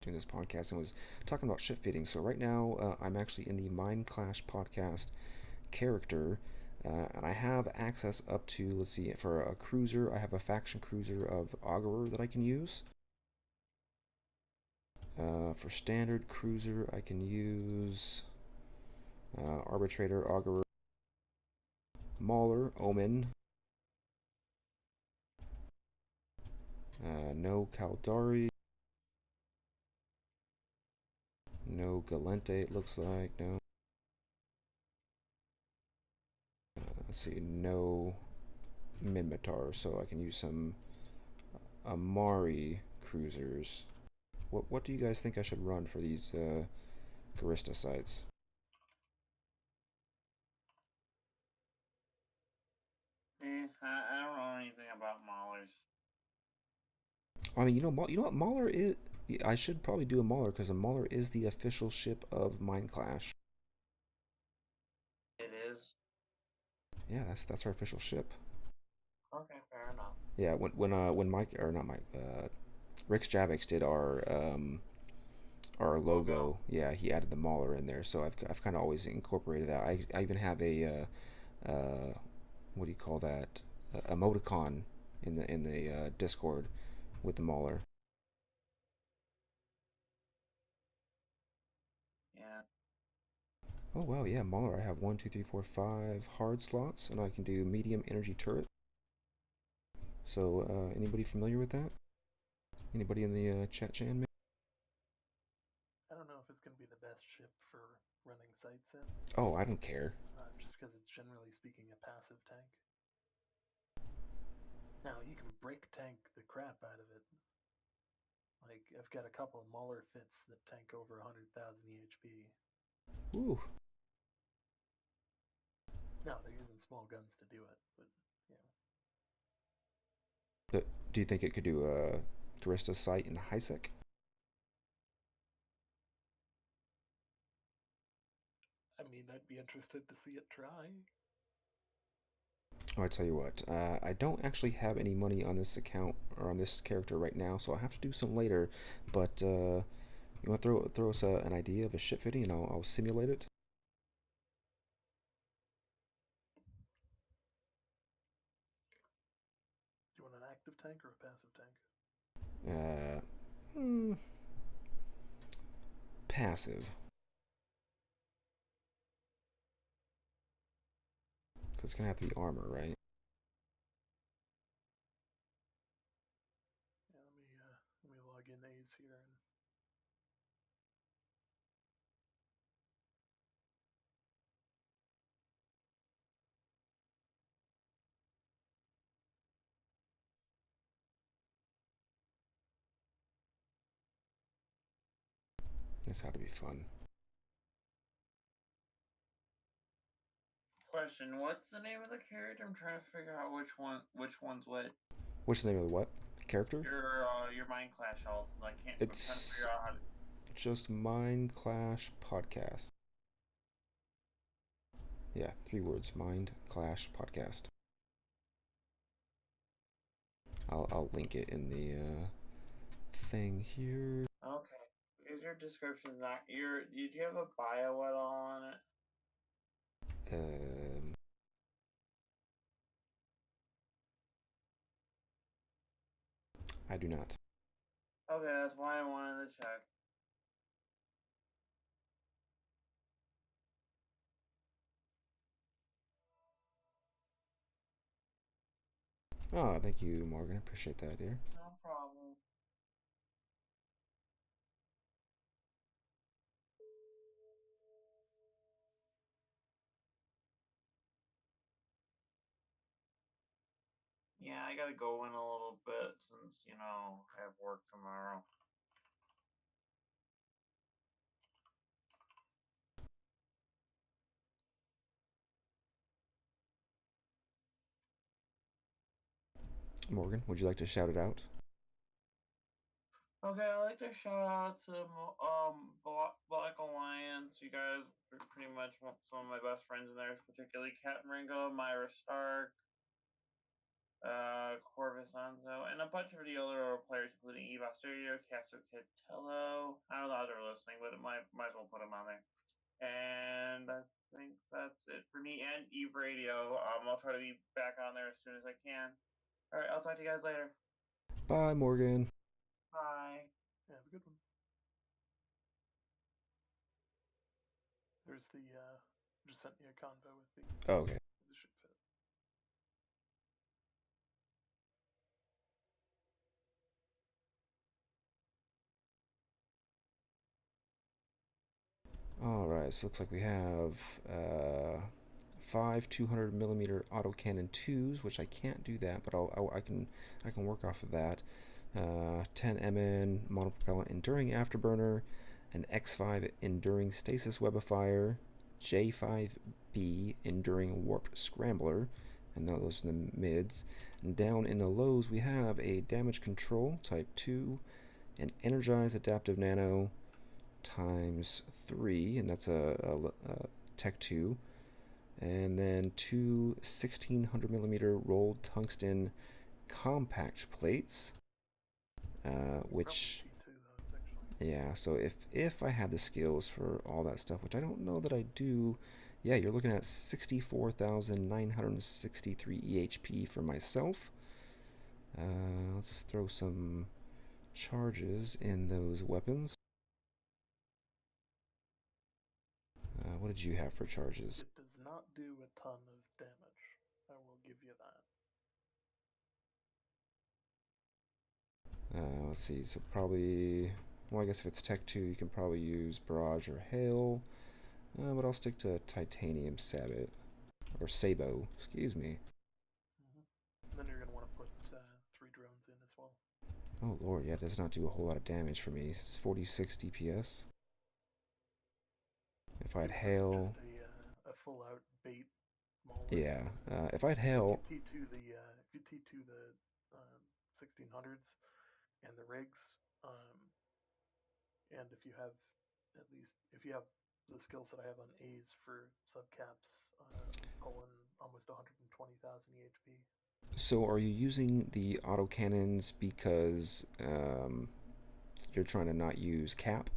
Doing this podcast and was talking about ship fitting. So right now, I'm actually in the Mind Clash podcast character, and I have access up to, let's see, for a cruiser, I have a faction cruiser of Augurer that I can use. For standard cruiser, I can use Arbitrator, Augurer, Mauler, Omen, no Caldari, no Galente, it looks like, no. Let's see, no Minmatar, so I can use some Amari cruisers. What do you guys think I should run for these Garista sites? I don't know anything about Maulers. I mean, you know what Mauler is. I should probably do a Mauler because a Mauler is the official ship of Mind Clash. It is. Yeah, that's our official ship. Okay, fair enough. Yeah, when Mike or not Mike, Rick Javix did our Logo. logo. Yeah, he added the Mauler in there, so I've kind of always incorporated that. I even have a what do you call that, emoticon in the Discord with the Mauler. Yeah. Oh wow, yeah, Mauler. I have one, two, three, four, five hard slots, and I can do medium energy turret. So anybody familiar with that? Anybody in the chat chan? I don't know if it's going to be the best ship for running sites in, Oh, I don't care. just because it's generally speaking a passive tank. Now you can break tank the crap out of it. Like I've got a couple of Mauler fits that tank over 100,000 EHP. Ooh. Now they're using small guns to do it, but you know, Do you think it could do a Garista site in HiSec? I mean, I'd be interested to see it try. Oh, I tell you what, I don't actually have any money on this account or on this character right now, so I'll have to do some later. But you want to throw us an idea of a ship fitting, and I'll simulate it. Do you want an active tank or a passive tank? Uh, hmm, passive, because it's gonna have to be armor, right? Yeah, let me log in A's here and This had to be fun. Question: what's the name of the character? I'm trying to figure out which one's what. What's the name of the what? Character? Your Mind Clash health. I can't. I'm trying to It's figure out how to. just Mind Clash Podcast. Yeah, 3 words. Mind Clash Podcast. I'll link it in the thing here. Okay. Is your description not your? Did you have a bio at all on it? I do not. Okay, that's why I wanted to check. Oh, thank you, Morgan. Appreciate that, dear. No problem. Yeah, I gotta go in a little bit since, I have work tomorrow. Morgan, would you like to shout it out? Okay, I'd like to shout out to Black Alliance. You guys are pretty much some of my best friends in there, particularly Kat Ringo, Myra Stark, Corvus Anzo, and a bunch of the other players, including Eve Asterio, Castro Catello. I don't know how they're listening, but might as well put them on there. And I think that's it for me and Eve Radio. I'll try to be back on there as soon as I can. All right, I'll talk to you guys later. Bye, Morgan. Bye. Yeah, have a good one. There's the just sent me a convo with the. Oh, okay. This should fit. Alright, so looks like we have 5 200mm autocannon 2s, which I can't do that, but I can work off of that. 10 MN monopropellant enduring afterburner, an X5 enduring stasis webifier, J5B enduring warped scrambler, and those are the mids. And down in the lows we have a damage control type 2, an energized adaptive nano times 3, and that's a Tech 2, and then 2 1600mm rolled tungsten compact plates, which yeah, so if I had the skills for all that stuff, which I don't know that I do, yeah, you're looking at 64,963 EHP for myself. Let's throw some charges in those weapons. What did you have for charges? It does not do a ton of damage. I will give you that. Let's see, so probably, well, I guess if it's Tech 2, you can probably use Barrage or Hail, but I'll stick to Titanium Sabot, or Sabo, excuse me. And then you're going to want to put 3 drones in as well. Oh lord, yeah, it does not do a whole lot of damage for me. It's 46 DPS. If I had Hail... Just a full-out bait mauler. Yeah, if I had Hail... If you T2 the 1600s and the rigs, and if you have the skills that I have on A's for subcaps, pulling almost 120,000 EHP. So are you using the autocannons because you're trying to not use cap?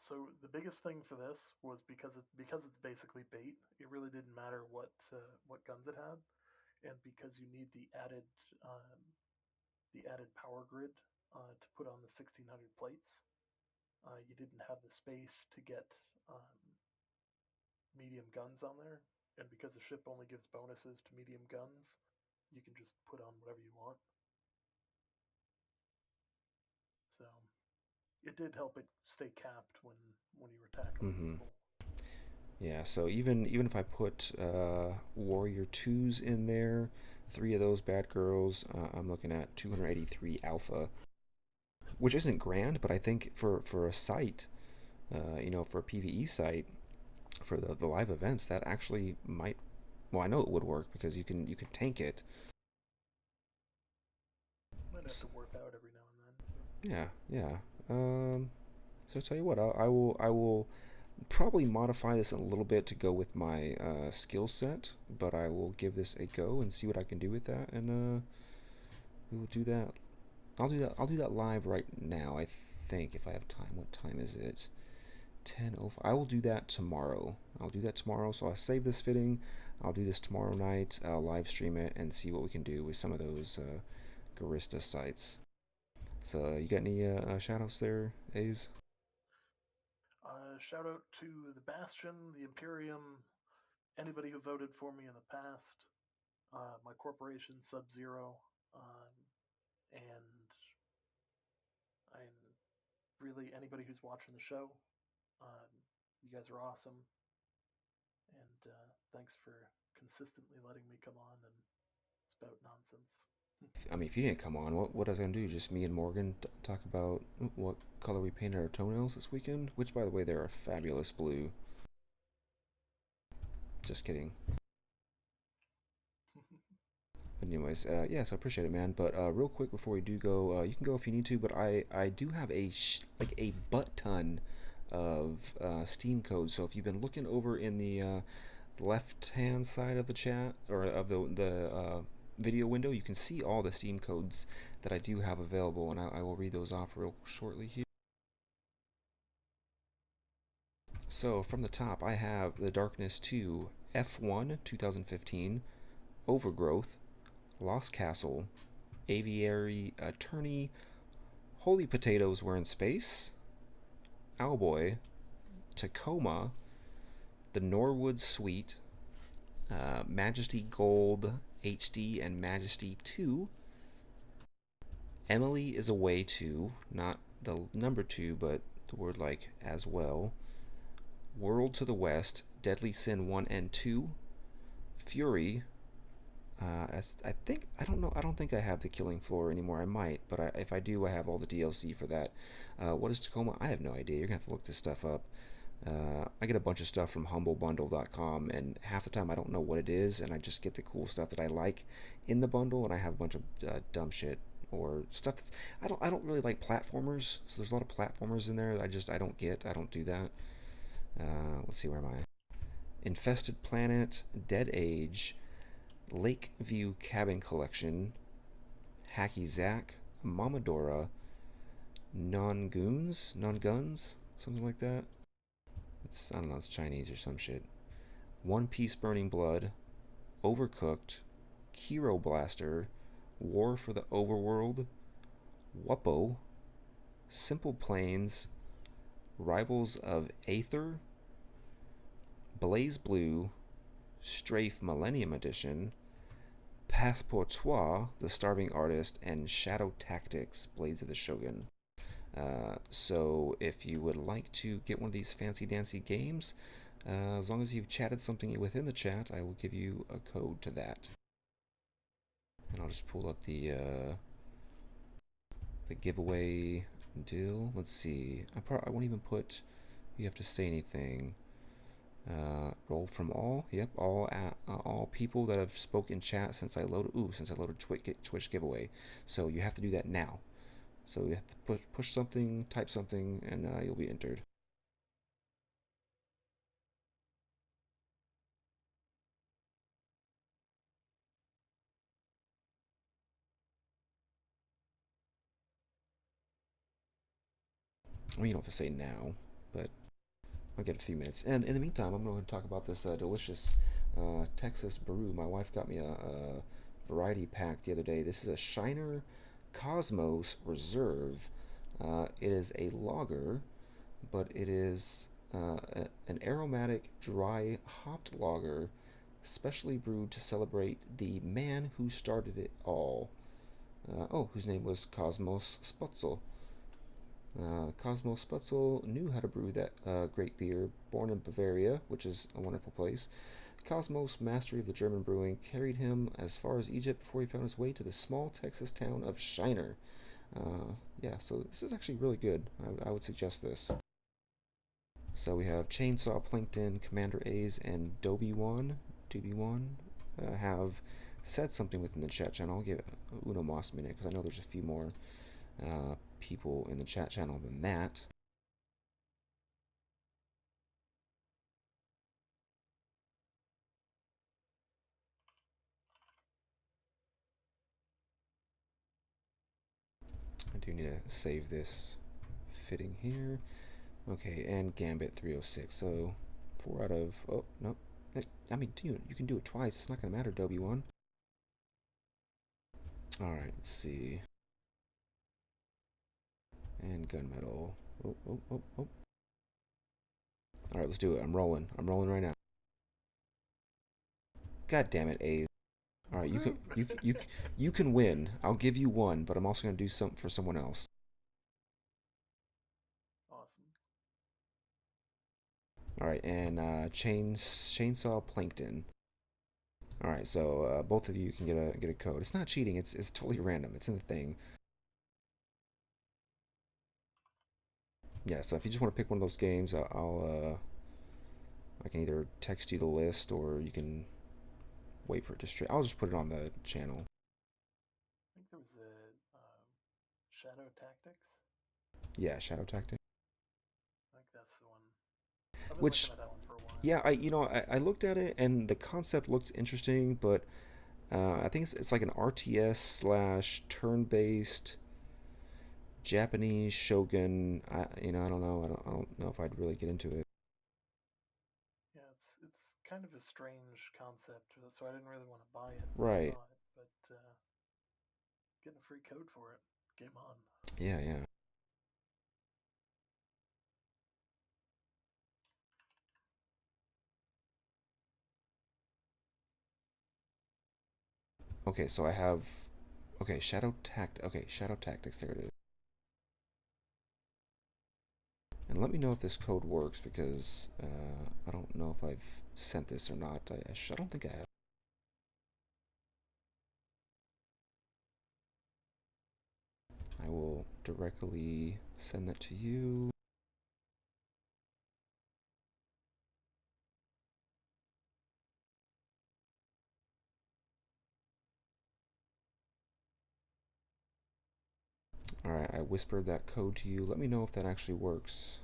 So the biggest thing for this was because it's basically bait. It really didn't matter what guns it had, and because you need the added power grid to put on the 1600 plates, you didn't have the space to get medium guns on there, and because the ship only gives bonuses to medium guns, you can just put on whatever you want. So it did help it stay capped when you were tackling people. Yeah, so even if I put Warrior 2s in there, 3 of those bad girls, I'm looking at 283 alpha, which isn't grand, but I think for a site, for a PvE site, for the live events, that actually might. Well, I know it would work because you can tank it. Might have to warp out every now and then. Yeah, yeah. So tell you what, I will probably modify this a little bit to go with my skill set, but I will give this a go and see what I can do with that, and we will do that. I'll do that live right now. I think if I have time. What time is it? 10:05. I will do that tomorrow. I'll do that tomorrow. So I'll save this fitting. I'll do this tomorrow night. I'll live stream it and see what we can do with some of those Garista sites. So you got any shout outs there, A's? Shout out to the Bastion, the Imperium, anybody who voted for me in the past, my corporation Sub Zero, and I'm really anybody who's watching the show. Um, you guys are awesome, and thanks for consistently letting me come on and spout nonsense. I mean, if you didn't come on, what I was gonna do? Just me and Morgan talk about what color we painted our toenails this weekend. Which, by the way, they're a fabulous blue. Just kidding. But anyways, yes, I appreciate it, man. But real quick before we do go, you can go if you need to. But I do have like a butt ton of Steam codes. So if you've been looking over in the left hand side of the chat or of the video window, you can see all the Steam codes that I do have available, and I will read those off real shortly here. So from the top, I have The Darkness 2, F1 2015, Overgrowth, Lost Castle, Aviary Attorney, Holy Potatoes Were in Space, Owlboy, Tacoma, The Norwood Suite, Majesty Gold HD and Majesty 2, Emily is Away 2, not the number 2, but the word like as well, World to the West, Deadly Sin 1 and 2, Fury, I don't think I have the Killing Floor anymore. I might, but if I do, I have all the DLC for that. What is Tacoma? I have no idea. You're gonna have to look this stuff up. I get a bunch of stuff from humblebundle.com, and half the time I don't know what it is, and I just get the cool stuff that I like in the bundle, and I have a bunch of dumb shit or stuff that's I don't really like platformers. So there's a lot of platformers in there that I don't get. I don't do that. Let's see, where am I? Infested Planet, Dead Age, Lakeview Cabin Collection, Hacky Zack, Mamadora, Non-Guns, something like that. I don't know, it's Chinese or some shit. One Piece Burning Blood, Overcooked, Kiro Blaster, War for the Overworld, Wuppo, Simple Plains, Rivals of Aether, Blaze Blue, Strafe Millennium Edition, Passepartout, The Starving Artist, and Shadow Tactics, Blades of the Shogun. So if you would like to get one of these fancy dancy games, as long as you've chatted something within the chat, I will give you a code to that. And I'll just pull up the giveaway deal. Let's see. I won't even put. You have to say anything. Roll from all. Yep, all people that have spoken chat since I loaded. Since I loaded Twitch giveaway. So you have to do that now. So you have to push something, type something, and you'll be entered. I mean, you don't have to say now, but I'll get a few minutes. And in the meantime, I'm going to talk about this delicious Texas brew. My wife got me a variety pack the other day. This is a Shiner Cosmos Reserve. It is a lager, but it is an aromatic, dry, hopped lager, specially brewed to celebrate the man who started it all. Whose name was Cosmos Sputzel. Cosmo Sputzel knew how to brew that great beer, born in Bavaria, which is a wonderful place. Cosmos' mastery of the German brewing carried him as far as Egypt before he found his way to the small Texas town of Shiner. So this is actually really good. I would suggest this. So we have Chainsaw Plankton, Commander A's, and Doby1 have said something within the chat channel. I'll give Uno Moss a minute because I know there's a few more people in the chat channel than that. I do need to save this fitting here. Okay, and Gambit 306. So 4 out of, oh, no. I mean, you can do it twice. It's not going to matter, W1. Alright, let's see. And gunmetal. Oh. Alright, let's do it. I'm rolling right now. God damn it, A's. Alright, you can win. I'll give you one, but I'm also gonna do something for someone else. Awesome. Alright, and Chainsaw Plankton. Alright, so both of you can get a code. It's not cheating, it's totally random. It's in the thing. Yeah, so if you just want to pick one of those games, I can either text you the list or you can wait for it to straight. I'll just put it on the channel. I think there was a Shadow Tactics. Yeah, Shadow Tactics. I think that's the one. I've been Which, looking at that one for a while. yeah, I looked at it and the concept looks interesting, but I think it's like an RTS slash turn-based Japanese shogun. I don't know. I don't know if I'd really get into it. Yeah, it's kind of a strange concept, so I didn't really want to buy it. Right. But getting a free code for it. Game on. Yeah. Okay, so I have. Okay, Shadow Tactics. There it is. And let me know if this code works because I don't know if I've sent this or not. I don't think I have. I will directly send that to you. Alright, I whispered that code to you. Let me know if that actually works.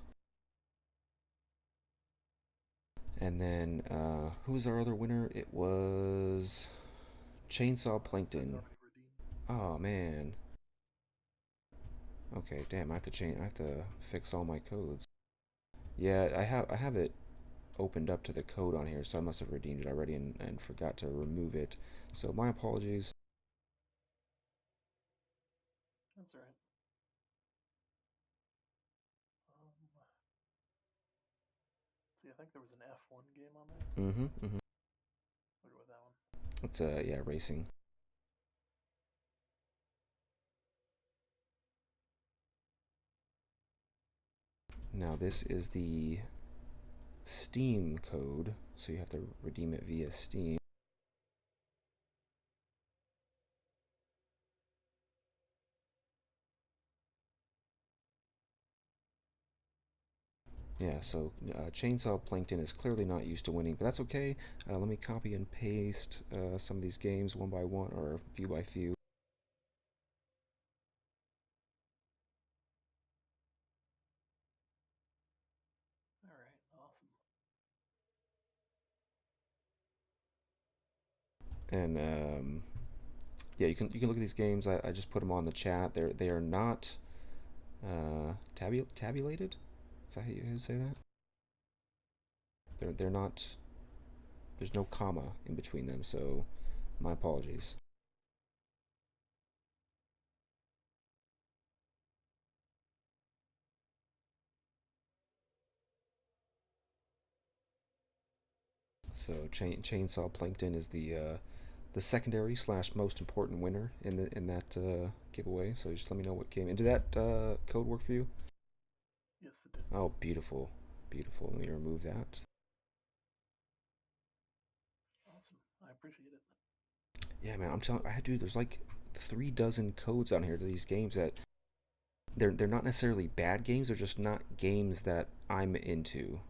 And then, who was our other winner? It was Chainsaw Plankton. Oh man. Okay, damn, I have to fix all my codes. Yeah, I have it opened up to the code on here, so I must have redeemed it already and forgot to remove it. So my apologies. That's right. See, I think there was an F1 game on there. Mm-hmm. Look at that one. It's yeah, racing. Now this is the Steam code, so you have to redeem it via Steam. Yeah, so Chainsaw Plankton is clearly not used to winning, but that's okay. Let me copy and paste some of these games one by one, or few by few. Alright, awesome. And yeah, you can look at these games. I just put them on the chat. They are not tabulated. Is that how you say that? They're not. There's no comma in between them, so my apologies. So Chainsaw Plankton is the secondary slash most important winner in that giveaway. So just let me know what game. And did that code work for you? Yes, it did. Oh, beautiful, beautiful. Let me remove that. Awesome. I appreciate it. Yeah, man, I'm telling. There's like 3 dozen codes on here to these games that they're not necessarily bad games. They're just not games that I'm into.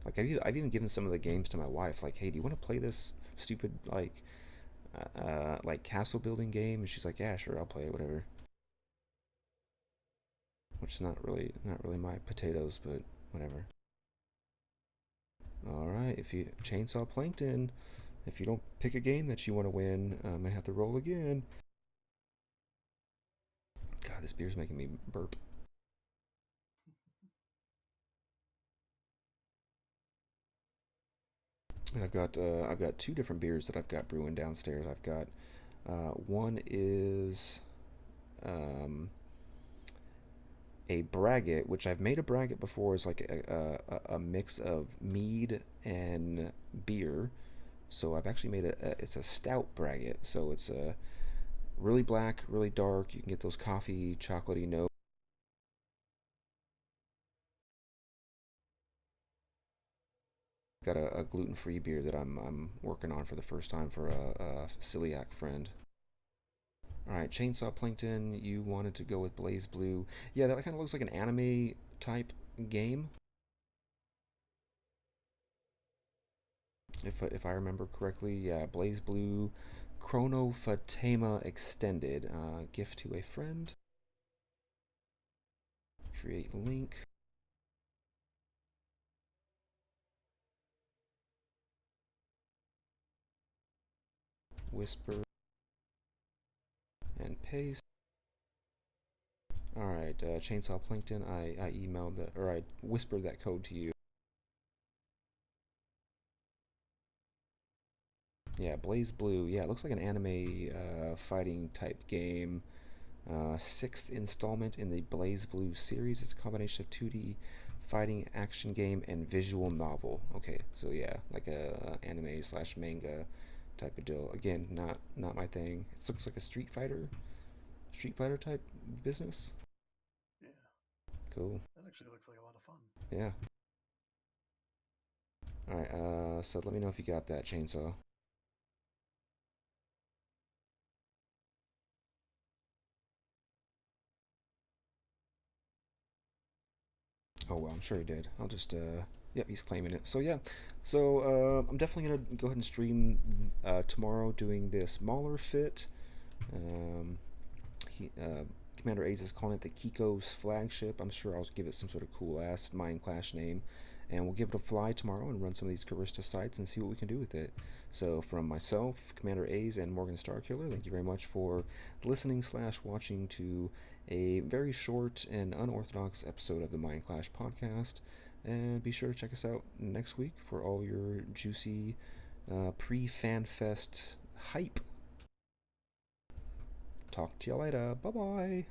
Like I've even given some of the games to my wife. Like, hey, do you want to play this stupid like castle building game? And she's like, yeah, sure, I'll play it, whatever. Which is not really my potatoes, but whatever. All right, if you Chainsaw Plankton, if you don't pick a game that you want to win, I'm gonna have to roll again. God, this beer's making me burp. And I've got two different beers that I've got brewing downstairs. I've got one is um, a braggot, which I've made a braggot before. It's like a mix of mead and beer. So I've actually made it's a stout braggot. So it's a really black, really dark. You can get those coffee, chocolatey notes. Got a gluten-free beer that I'm working on for the first time for a celiac friend. All right, Chainsaw Plankton. You wanted to go with Blaze Blue. Yeah, that kind of looks like an anime type game, if I remember correctly. Yeah, Blaze Blue, Chrono Fatema Extended. Gift to a friend. Create link. Whisper and paste. All right, Chainsaw Plankton. I emailed that, or I whispered that code to you. Yeah, Blaze Blue. Yeah, it looks like an anime fighting type game. Sixth installment in the Blaze Blue series. It's a combination of 2D fighting action game and visual novel. Okay, so yeah, like a anime slash manga type of deal. Again, not my thing. It looks like a Street Fighter type business. Yeah, Cool. that actually looks like a lot of fun. Yeah. All right. So let me know if you got that chainsaw. Oh well, I'm sure he did. I'll just yep, he's claiming it. So yeah, so I'm definitely gonna go ahead and stream tomorrow doing this Mauler fit. Um, Commander Ace is calling it the Kiko's flagship. I'm sure I'll give it some sort of cool ass Mind Clash name, and we'll give it a fly tomorrow and run some of these Karista sites and see what we can do with it. So from myself, Commander A's, and Morgan Starkiller, thank you very much for listening slash watching to a very short and unorthodox episode of the Mind Clash podcast. And be sure to check us out next week for all your juicy pre-FanFest hype. Talk to you later. Bye bye.